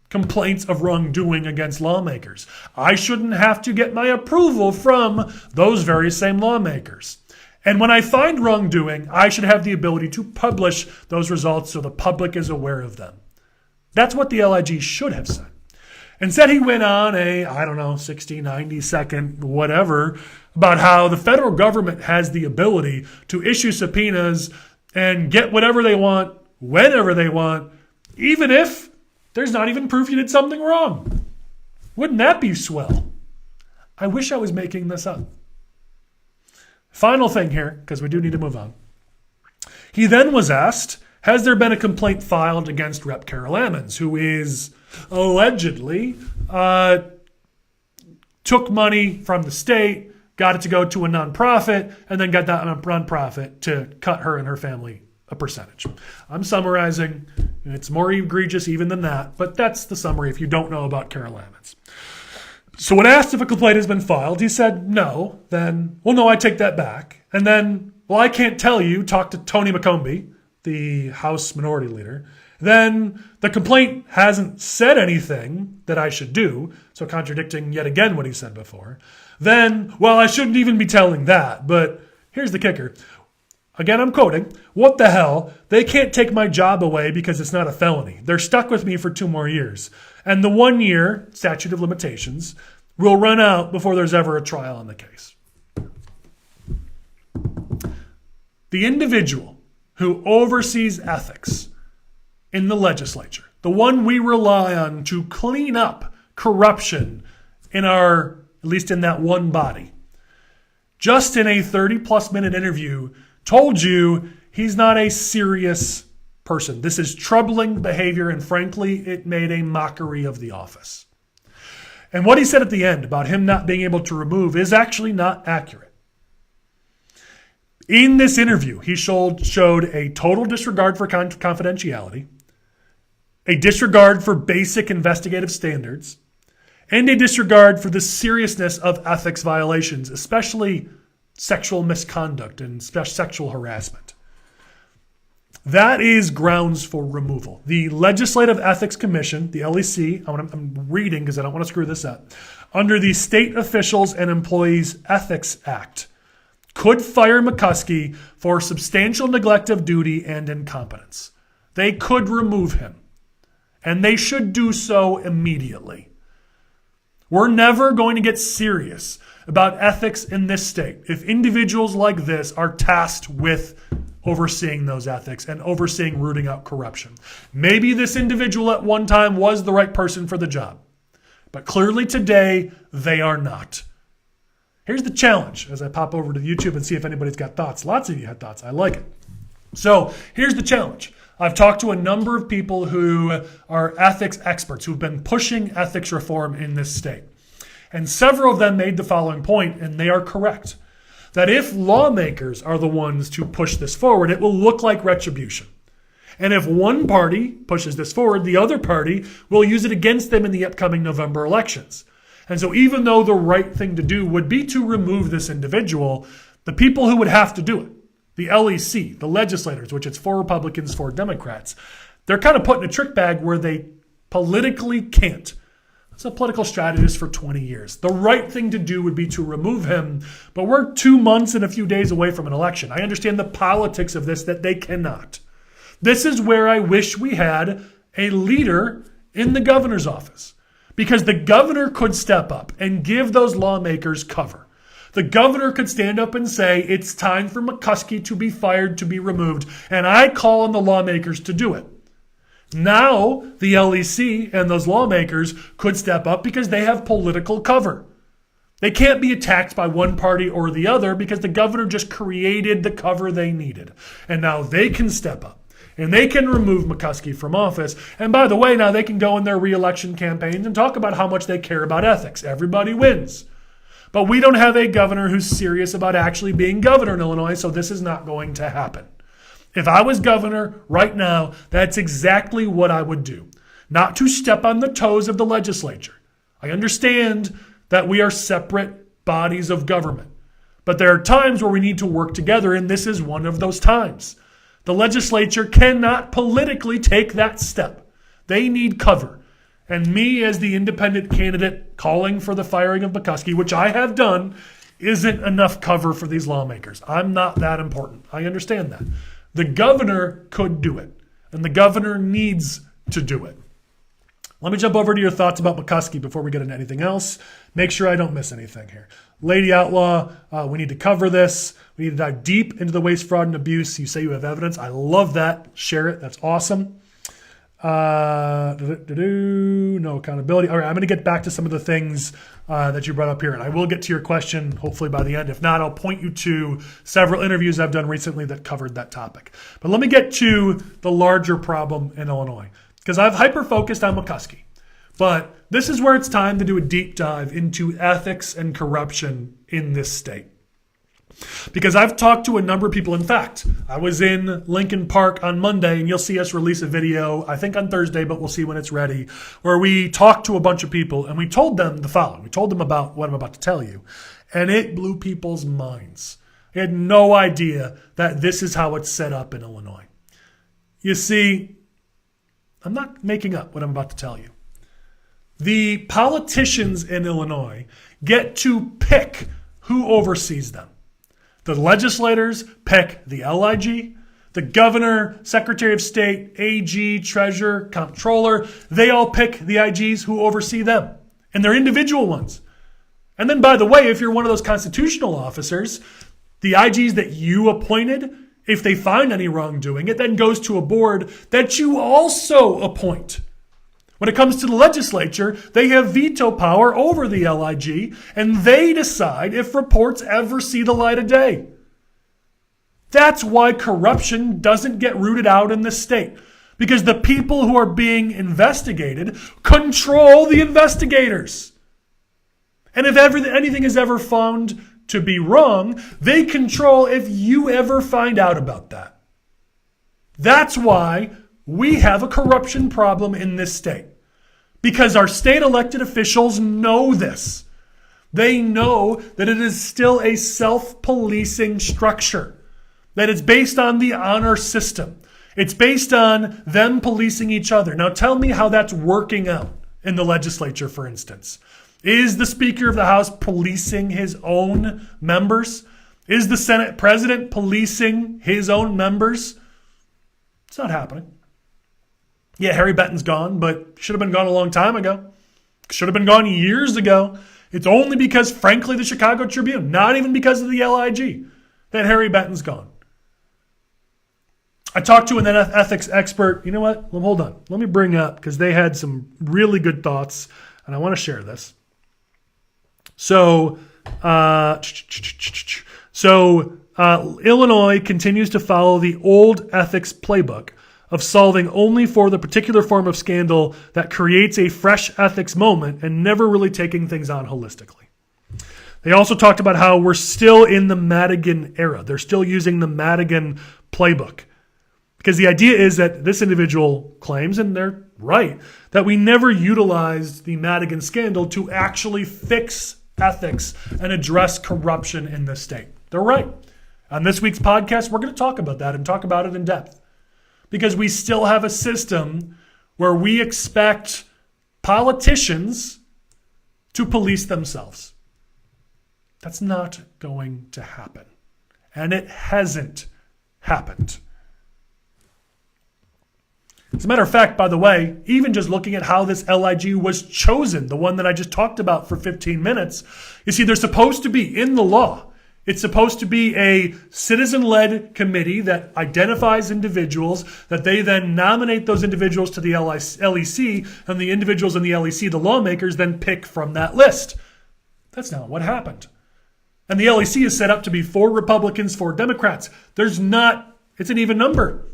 complaints of wrongdoing against lawmakers. I shouldn't have to get my approval from those very same lawmakers. And when I find wrongdoing, I should have the ability to publish those results so the public is aware of them. That's what the LIG should have said. Instead, he went on a, 60, 90 second whatever about how the federal government has the ability to issue subpoenas and get whatever they want, whenever they want, even if there's not even proof you did something wrong. Wouldn't that be swell? I wish I was making this up. Final thing here, because we do need to move on. He then was asked, has there been a complaint filed against Rep. Carol Ammons, who is allegedly took money from the state, got it to go to a nonprofit, and then got that nonprofit to cut her and her family a percentage. I'm summarizing. It's more egregious even than that, but that's the summary if you don't know about Carol Ammons. So when asked if a complaint has been filed, he said no. Then, well, no, I take that back. And then, well, I can't tell you. Talk to Tony McCombie, the House Minority Leader. Then the complaint hasn't said anything that I should do, so contradicting yet again what he said before. Then, well, I shouldn't even be telling that, but here's the kicker. Again, I'm quoting, what the hell? They can't take my job away because it's not a felony. They're stuck with me for 2 more years. And the 1 year statute of limitations will run out before there's ever a trial on the case. The individual who oversees ethics in the legislature, the one we rely on to clean up corruption in at least in that one body, just in a 30-plus minute interview, told you he's not a serious person. This is troubling behavior, and frankly, it made a mockery of the office. And what he said at the end about him not being able to remove is actually not accurate. In this interview, he showed a total disregard for confidentiality, a disregard for basic investigative standards, and a disregard for the seriousness of ethics violations, especially sexual misconduct and sexual harassment. That is grounds for removal. The Legislative Ethics Commission, the LEC, I'm reading because I don't want to screw this up, under the State Officials and Employees Ethics Act, could fire McCuskey for substantial neglect of duty and incompetence. They could remove him, and they should do so immediately. We're never going to get serious about ethics in this state if individuals like this are tasked with overseeing those ethics and overseeing rooting out corruption. Maybe this individual at one time was the right person for the job, but clearly today they are not. Here's the challenge as I pop over to YouTube and see if anybody's got thoughts. Lots of you had thoughts. I like it. So here's the challenge. I've talked to a number of people who are ethics experts who've been pushing ethics reform in this state. And several of them made the following point, and they are correct, that if lawmakers are the ones to push this forward, it will look like retribution. And if one party pushes this forward, the other party will use it against them in the upcoming November elections. And so even though the right thing to do would be to remove this individual, the people who would have to do it, the LEC, the legislators, which it's 4 Republicans, 4 Democrats, they're kind of put in a trick bag where they politically can't. It's a political strategist for 20 years. The right thing to do would be to remove him, but we're 2 months and a few days away from an election. I understand the politics of this, that they cannot. This is where I wish we had a leader in the governor's office, because the governor could step up and give those lawmakers cover. The governor could stand up and say, it's time for McCuskey to be fired, to be removed, and I call on the lawmakers to do it. Now, the LEC and those lawmakers could step up because they have political cover. They can't be attacked by one party or the other because the governor just created the cover they needed. And now they can step up And they can remove McCuskey from office. And by the way, now they can go in their re-election campaigns and talk about how much they care about ethics. Everybody wins. But we don't have a governor who's serious about actually being governor in Illinois, so this is not going to happen. If I was governor right now, that's exactly what I would do. Not to step on the toes of the legislature. I understand that we are separate bodies of government. But there are times where we need to work together, and this is one of those times. The legislature cannot politically take that step. They need cover. And me as the independent candidate calling for the firing of McCuskey, which I have done, isn't enough cover for these lawmakers. I'm not that important. I understand that. The governor could do it, and the governor needs to do it. Let me jump over to your thoughts about McCuskey before we get into anything else. Make sure I don't miss anything here. Lady Outlaw, we need to cover this. We need to dive deep into the waste, fraud, and abuse. You say you have evidence. I love that. Share it. That's awesome. No accountability. All right, I'm going to get back to some of the things that you brought up here, and I will get to your question hopefully by the end. If not, I'll point you to several interviews I've done recently that covered that topic. But let me get to the larger problem in Illinois, because I've hyper-focused on McCuskey. But this is where it's time to do a deep dive into ethics and corruption in this state. Because I've talked to a number of people. In fact, I was in Lincoln Park on Monday, and you'll see us release a video, I think on Thursday, but we'll see when it's ready, where we talked to a bunch of people, and we told them the following. We told them about what I'm about to tell you, and it blew people's minds. They had no idea that this is how it's set up in Illinois. You see, I'm not making up what I'm about to tell you. The politicians in Illinois get to pick who oversees them. The legislators pick the LIG, the governor, secretary of state, AG, treasurer, comptroller. They all pick the IGs who oversee them, and they're individual ones. And then, by the way, if you're one of those constitutional officers, the IGs that you appointed, if they find any wrongdoing, it then goes to a board that you also appoint. When it comes to the legislature, they have veto power over the LIG, and they decide if reports ever see the light of day. That's why corruption doesn't get rooted out in this state, because the people who are being investigated control the investigators. And if anything is ever found to be wrong, they control if you ever find out about that. That's why we have a corruption problem in this state. Because our state elected officials know this. They know that it is still a self-policing structure. That it's based on the honor system. It's based on them policing each other. Now tell me how that's working out in the legislature, for instance. Is the Speaker of the House policing his own members? Is the Senate President policing his own members? It's not happening. Yeah, Harry Benton's gone, but should have been gone a long time ago. Should have been gone years ago. It's only because, frankly, the Chicago Tribune, not even because of the LIG, that Harry Benton's gone. I talked to an ethics expert. You know what? Hold on. Let me bring up, because they had some really good thoughts, and I want to share this. So Illinois continues to follow the old ethics playbook of solving only for the particular form of scandal that creates a fresh ethics moment and never really taking things on holistically. They also talked about how we're still in the Madigan era. They're still using the Madigan playbook. Because the idea is that this individual claims, and they're right, that we never utilized the Madigan scandal to actually fix ethics and address corruption in this state. They're right. On this week's podcast, we're going to talk about that and talk about it in depth. Because we still have a system where we expect politicians to police themselves. That's not going to happen. And it hasn't happened. As a matter of fact, by the way, even just looking at how this LIG was chosen, the one that I just talked about for 15 minutes, you see, they're supposed to be in the law. It's supposed to be a citizen-led committee that identifies individuals, that they then nominate those individuals to the LEC, and the individuals in the LEC, the lawmakers, then pick from that list. That's not what happened. And the LEC is set up to be 4 Republicans, 4 Democrats. It's an even number.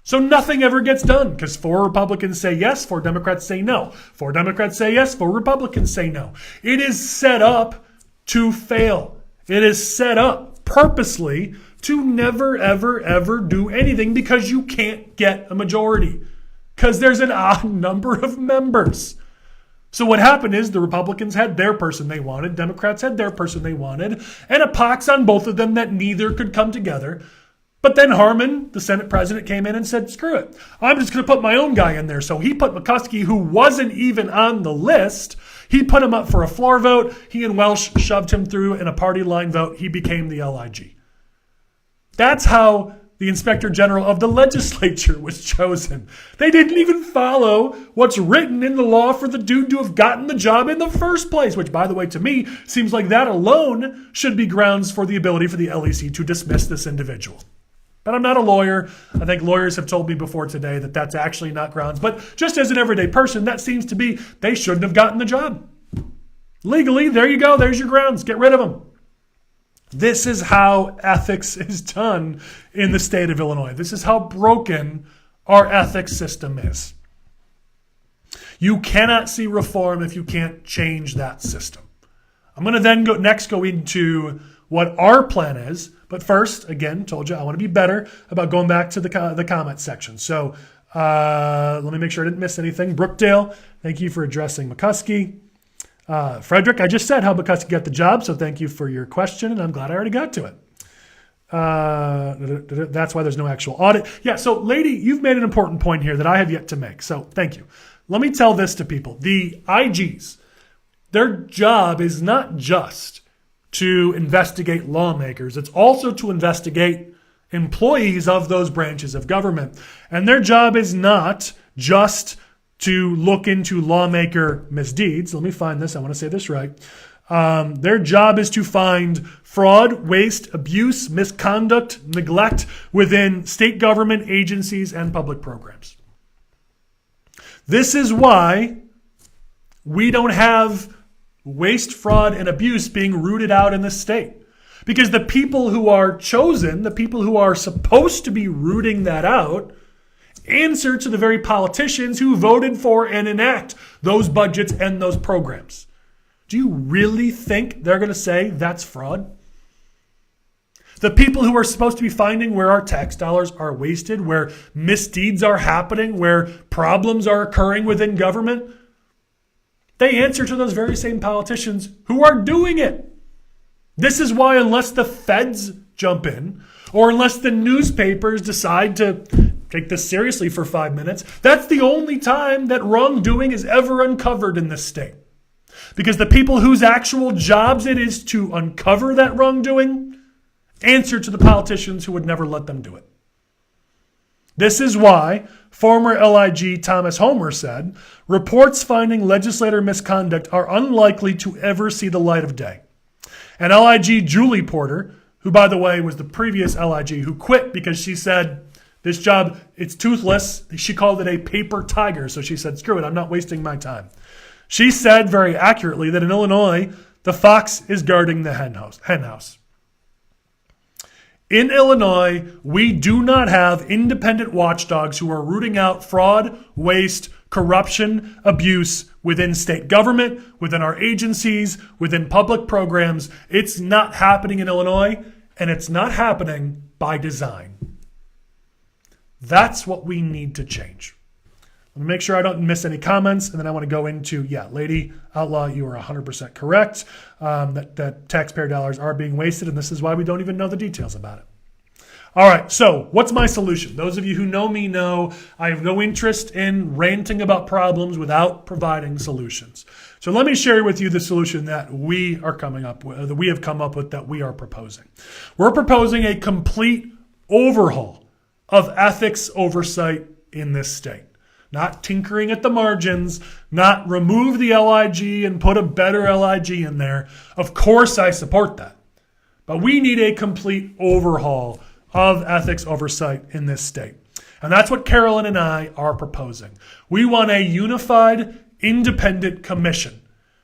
So nothing ever gets done because 4 Republicans say yes, 4 Democrats say no. 4 Democrats say yes, 4 Republicans say no. It is set up to fail. It is set up purposely to never, ever, ever do anything because you can't get a majority because there's an odd number of members. So what happened is the Republicans had their person they wanted, Democrats had their person they wanted, and a pox on both of them that neither could come together. But then Harman, the Senate president, came in and said, screw it. I'm just going to put my own guy in there. So he put McCuskey, who wasn't even on the list, he put him up for a floor vote. He and Welsh shoved him through in a party line vote. He became the LIG. That's how the Inspector General of the legislature was chosen. They didn't even follow what's written in the law for the dude to have gotten the job in the first place, which, by the way, to me, seems like that alone should be grounds for the ability for the LEC to dismiss this individual. But I'm not a lawyer. I think lawyers have told me before today that that's actually not grounds. But just as an everyday person, that seems to be they shouldn't have gotten the job. Legally, there you go. There's your grounds. Get rid of them. This is how ethics is done in the state of Illinois. This is how broken our ethics system is. You cannot see reform if you can't change that system. I'm going to then go into what our plan is. But first, again, told you I want to be better about going back to the comment section. So let me make sure I didn't miss anything. Brookdale, thank you for addressing McCuskey. Frederick, I just said how McCuskey got the job, so thank you for your question, and I'm glad I already got to it. That's why there's no actual audit. Yeah, so lady, you've made an important point here that I have yet to make, so thank you. Let me tell this to people. The IGs, their job is not just to investigate lawmakers. It's also to investigate employees of those branches of government. And their job is not just to look into lawmaker misdeeds. Let me find this. I want to say this right. Their job is to find fraud, waste, abuse, misconduct, neglect within state government agencies and public programs. This is why we don't have waste, fraud, and abuse being rooted out in the state. Because the people who are chosen, the people who are supposed to be rooting that out, answer to the very politicians who voted for and enact those budgets and those programs. Do you really think they're going to say that's fraud? The people who are supposed to be finding where our tax dollars are wasted, where misdeeds are happening, where problems are occurring within government, they answer to those very same politicians who are doing it. This is why unless the feds jump in, or unless the newspapers decide to take this seriously for 5 minutes, that's the only time that wrongdoing is ever uncovered in this state. Because the people whose actual jobs it is to uncover that wrongdoing answer to the politicians who would never let them do it. This is why former LIG Thomas Homer said, reports finding legislator misconduct are unlikely to ever see the light of day. And LIG Julie Porter, who by the way was the previous LIG who quit because she said, this job, it's toothless. She called it a paper tiger. So she said, screw it, I'm not wasting my time. She said very accurately that in Illinois, the fox is guarding the hen house. In Illinois, we do not have independent watchdogs who are rooting out fraud, waste, corruption, abuse within state government, within our agencies, within public programs. It's not happening in Illinois, and it's not happening by design. That's what we need to change. Let me make sure I don't miss any comments, and then I want to go into, Lady Outlaw, you are 100% correct, that taxpayer dollars are being wasted, and this is why we don't even know the details about it. All right, so what's my solution? Those of you who know me know I have no interest in ranting about problems without providing solutions. So let me share with you the solution that we are coming up with, that we have come up with, that we are proposing. We're proposing a complete overhaul of ethics oversight in this state. Not tinkering at the margins, not remove the LIG and put a better LIG in there. Of course I support that. But we need a complete overhaul of ethics oversight in this state. And that's what Carolyn and I are proposing. We want a unified, independent commission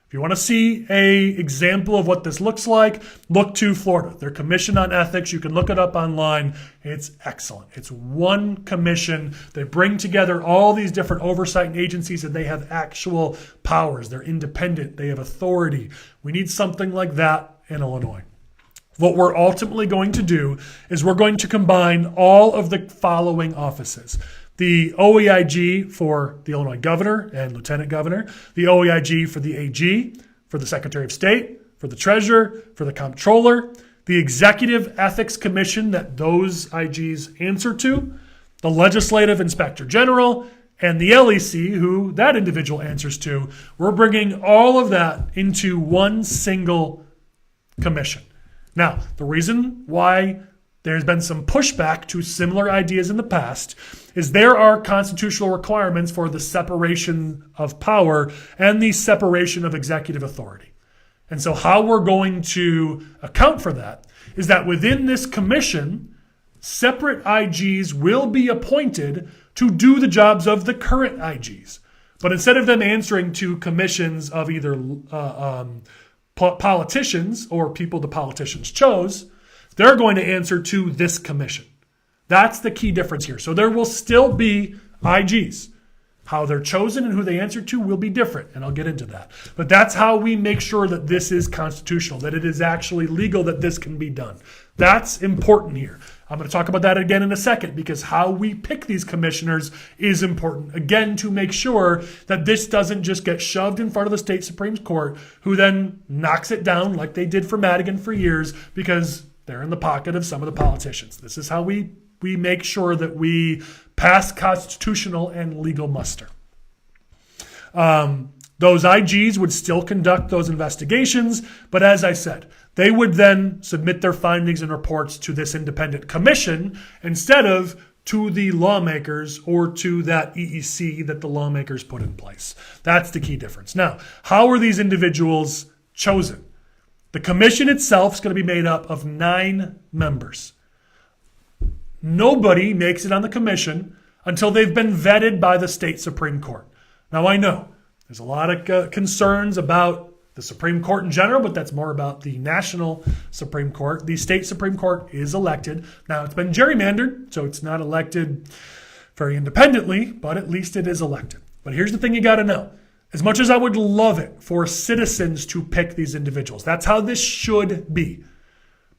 If you want to see an example of what this looks like, look to Florida. Their Commission on Ethics, you can look it up online. It's excellent. It's one commission. They bring together all these different oversight agencies and they have actual powers. They're independent. They have authority. We need something like that in Illinois. What we're ultimately going to do is we're going to combine all of the following offices. The OEIG for the Illinois governor and lieutenant governor, the OEIG for the AG, for the Secretary of State, for the treasurer, for the comptroller, the Executive Ethics Commission that those IGs answer to, the Legislative Inspector General, and the LEC, who that individual answers to. We're bringing all of that into one single commission. Now, the reason why there's been some pushback to similar ideas in the past is there are constitutional requirements for the separation of power and the separation of executive authority. And so how we're going to account for that is that within this commission, separate IGs will be appointed to do the jobs of the current IGs. But instead of them answering to commissions of either politicians or people the politicians chose, they're going to answer to this commission. That's the key difference here. So there will still be IGs. How they're chosen and who they answer to will be different, and I'll get into that. But that's how we make sure that this is constitutional, that it is actually legal, that this can be done. That's important here. I'm going to talk about that again in a second because how we pick these commissioners is important, again, to make sure that this doesn't just get shoved in front of the state Supreme Court, who then knocks it down like they did for Madigan for years because they're in the pocket of some of the politicians. This is how we make sure that we pass constitutional and legal muster. Those IGs would still conduct those investigations, but as I said, they would then submit their findings and reports to this independent commission instead of to the lawmakers or to that EEC that the lawmakers put in place. That's the key difference. Now, how are these individuals chosen? The commission itself is going to be made up of 9 members. Nobody makes it on the commission until they've been vetted by the state Supreme Court. Now, I know there's a lot of concerns about the Supreme Court in general, but that's more about the national Supreme Court. The state Supreme Court is elected. Now, it's been gerrymandered, so it's not elected very independently, but at least it is elected. But here's the thing you got to know. As much as I would love it for citizens to pick these individuals, that's how this should be.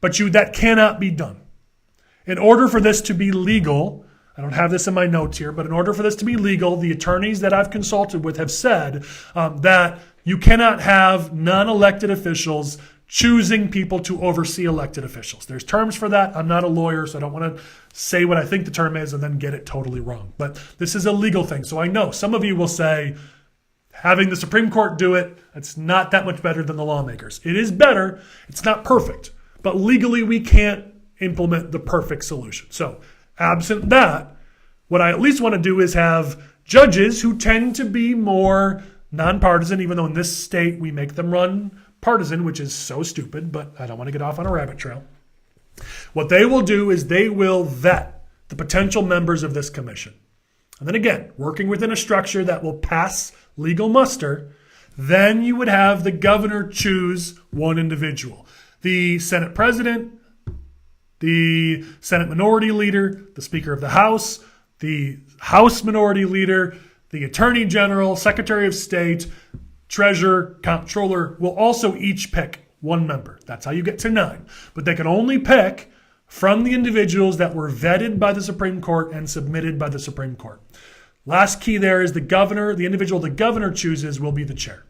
But that cannot be done. In order for this to be legal, I don't have this in my notes here, but in order for this to be legal, the attorneys that I've consulted with have said that you cannot have non-elected officials choosing people to oversee elected officials. There's terms for that. I'm not a lawyer, so I don't want to say what I think the term is and then get it totally wrong. But this is a legal thing. So I know some of you will say, having the Supreme Court do it, it's not that much better than the lawmakers. It is better. It's not perfect. But legally, we can't implement the perfect solution. So absent that, what I at least want to do is have judges who tend to be more nonpartisan, even though in this state we make them run partisan, which is so stupid, but I don't want to get off on a rabbit trail. What they will do is they will vet the potential members of this commission. And then again, working within a structure that will pass legal muster, then you would have the governor choose one individual. The Senate president, the Senate minority leader, the Speaker of the House, the House minority leader, the Attorney General, Secretary of State, Treasurer, Comptroller will also each pick one member. That's how you get to 9. But they can only pick from the individuals that were vetted by the Supreme Court and submitted by the Supreme Court. Last key there is the governor, the individual the governor chooses will be the chair.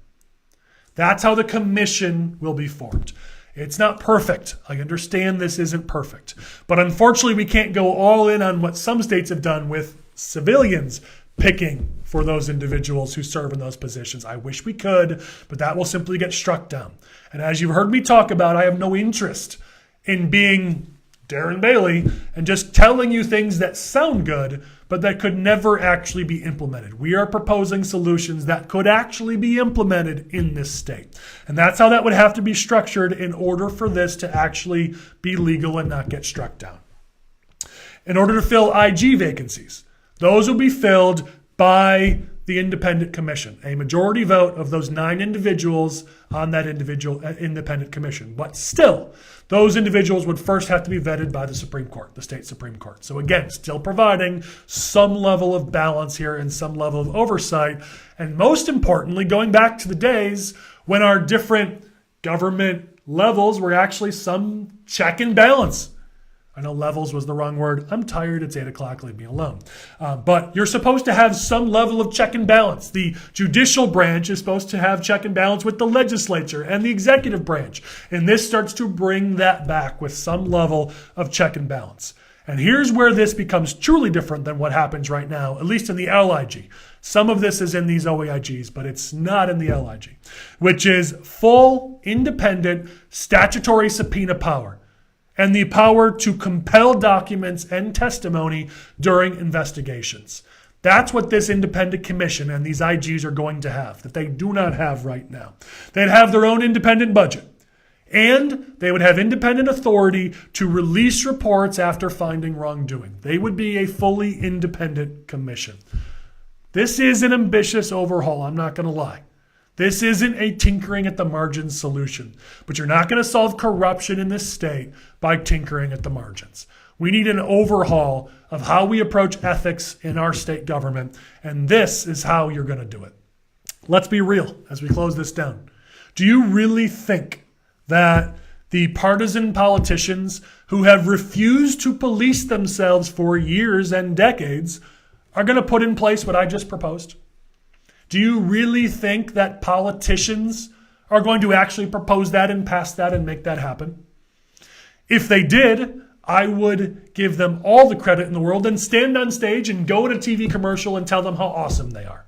That's how the commission will be formed. It's not perfect. I understand this isn't perfect. But unfortunately, we can't go all in on what some states have done with civilians picking for those individuals who serve in those positions. I wish we could, but that will simply get struck down. And as you've heard me talk about, I have no interest in being Darren Bailey and just telling you things that sound good, but that could never actually be implemented. We are proposing solutions that could actually be implemented in this state. And that's how that would have to be structured in order for this to actually be legal and not get struck down. In order to fill IG vacancies, those will be filled by the independent commission, a majority vote of those 9 individuals on that individual independent commission. But still, those individuals would first have to be vetted by the Supreme Court, the state Supreme Court. So again, still providing some level of balance here and some level of oversight. And most importantly, going back to the days when our different government levels were actually some check and balance. I know levels was the wrong word. I'm tired. It's 8 o'clock. Leave me alone. But you're supposed to have some level of check and balance. The judicial branch is supposed to have check and balance with the legislature and the executive branch. And this starts to bring that back with some level of check and balance. And here's where this becomes truly different than what happens right now, at least in the LIG. Some of this is in these OAIGs, but it's not in the LIG, which is full, independent, statutory subpoena power and the power to compel documents and testimony during investigations. That's what this independent commission and these IGs are going to have, that they do not have right now. They'd have their own independent budget. And they would have independent authority to release reports after finding wrongdoing. They would be a fully independent commission. This is an ambitious overhaul, I'm not going to lie. This isn't a tinkering at the margins solution. But you're not going to solve corruption in this state by tinkering at the margins. We need an overhaul of how we approach ethics in our state government. And this is how you're going to do it. Let's be real as we close this down. Do you really think that the partisan politicians who have refused to police themselves for years and decades are going to put in place what I just proposed? Do you really think that politicians are going to actually propose that and pass that and make that happen? If they did, I would give them all the credit in the world and stand on stage and go in a TV commercial and tell them how awesome they are.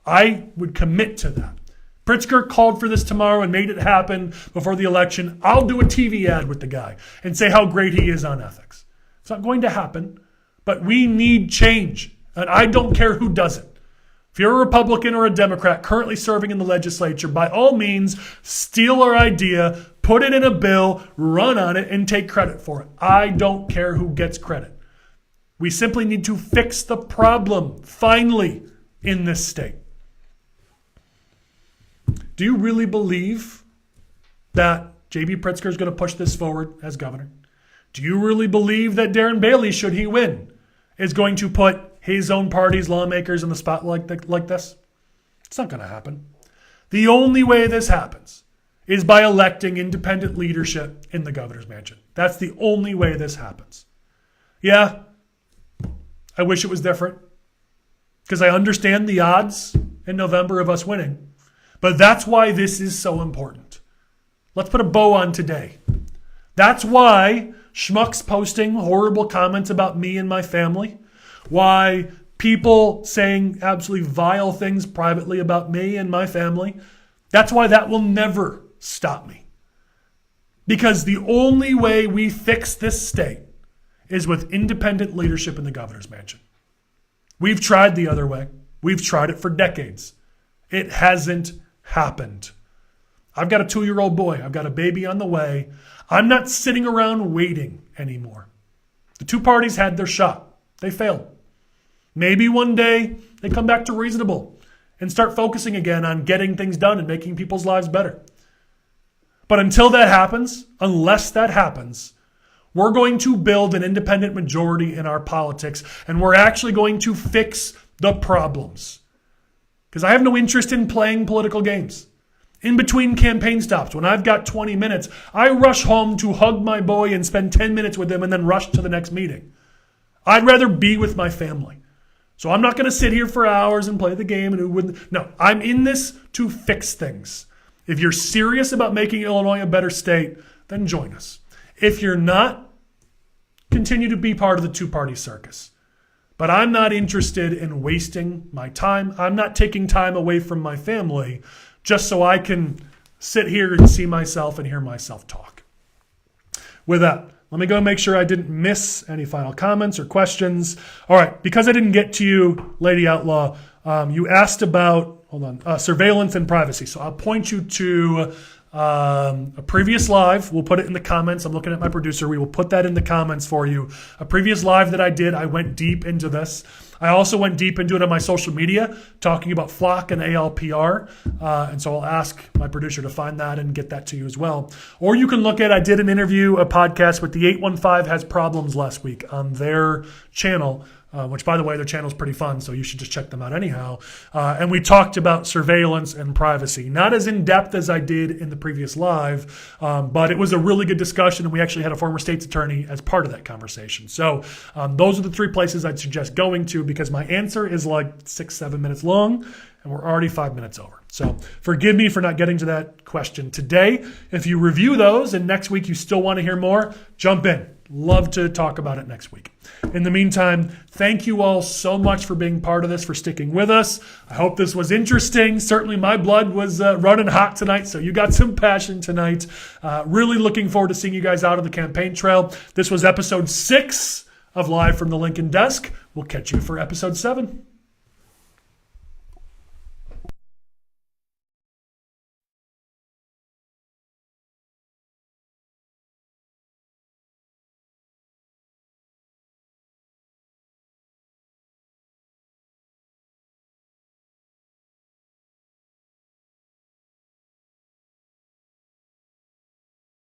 I would commit to that. Pritzker called for this tomorrow and made it happen before the election. I'll do a TV ad with the guy and say how great he is on ethics. It's not going to happen, but we need change. And I don't care who does it. If you're a Republican or a Democrat currently serving in the legislature, by all means, steal our idea, put it in a bill, run on it, and take credit for it. I don't care who gets credit. We simply need to fix the problem, finally, in this state. Do you really believe that J.B. Pritzker is going to push this forward as governor? Do you really believe that Darren Bailey, should he win, is going to put his own party's lawmakers in the spotlight like this? It's not going to happen. The only way this happens is by electing independent leadership in the governor's mansion. That's the only way this happens. Yeah, I wish it was different because I understand the odds in November of us winning. But that's why this is so important. Let's put a bow on today. That's why schmucks posting horrible comments about me and my family, why people saying absolutely vile things privately about me and my family, that's why that will never stop me. Because the only way we fix this state is with independent leadership in the governor's mansion. We've tried the other way. We've tried it for decades. It hasn't happened. I've got a 2-year-old boy. I've got a baby on the way. I'm not sitting around waiting anymore. The two parties had their shot. They failed. Maybe one day they come back to reasonable and start focusing again on getting things done and making people's lives better. But until that happens, unless that happens, we're going to build an independent majority in our politics, and we're actually going to fix the problems. Because I have no interest in playing political games. In between campaign stops, when I've got 20 minutes, I rush home to hug my boy and spend 10 minutes with him and then rush to the next meeting. I'd rather be with my family. So I'm not going to sit here for hours and play the game. And who wouldn't? No, I'm in this to fix things. If you're serious about making Illinois a better state, then join us. If you're not, continue to be part of the two-party circus. But I'm not interested in wasting my time. I'm not taking time away from my family just so I can sit here and see myself and hear myself talk. With that, let me go make sure I didn't miss any final comments or questions. All right, because I didn't get to you, Lady Outlaw, you asked about, surveillance and privacy. So I'll point you to a previous live. We'll put it in the comments. I'm looking at my producer. We will put that in the comments for you. A previous live that I did, I went deep into this. I also went deep into it on my social media, talking about flock and ALPR. And so I'll ask my producer to find that and get that to you as well. Or you can look at, I did an interview, a podcast with the 815 Has Problems last week on their channel, which, by the way, their channel is pretty fun, so you should just check them out anyhow. And we talked about surveillance and privacy. Not as in-depth as I did in the previous live, but it was a really good discussion, and we actually had a former state's attorney as part of that conversation. So those are the three places I'd suggest going to, because my answer is like 6-7 minutes long, and we're already 5 minutes over. So forgive me for not getting to that question today. If you review those and next week you still want to hear more, jump in. Love to talk about it next week. In the meantime, thank you all so much for being part of this, for sticking with us. I hope this was interesting. Certainly my blood was running hot tonight, so you got some passion tonight. Really looking forward to seeing you guys out on the campaign trail. This was episode 6 of Live from the Lincoln Desk. We'll catch you for episode 7.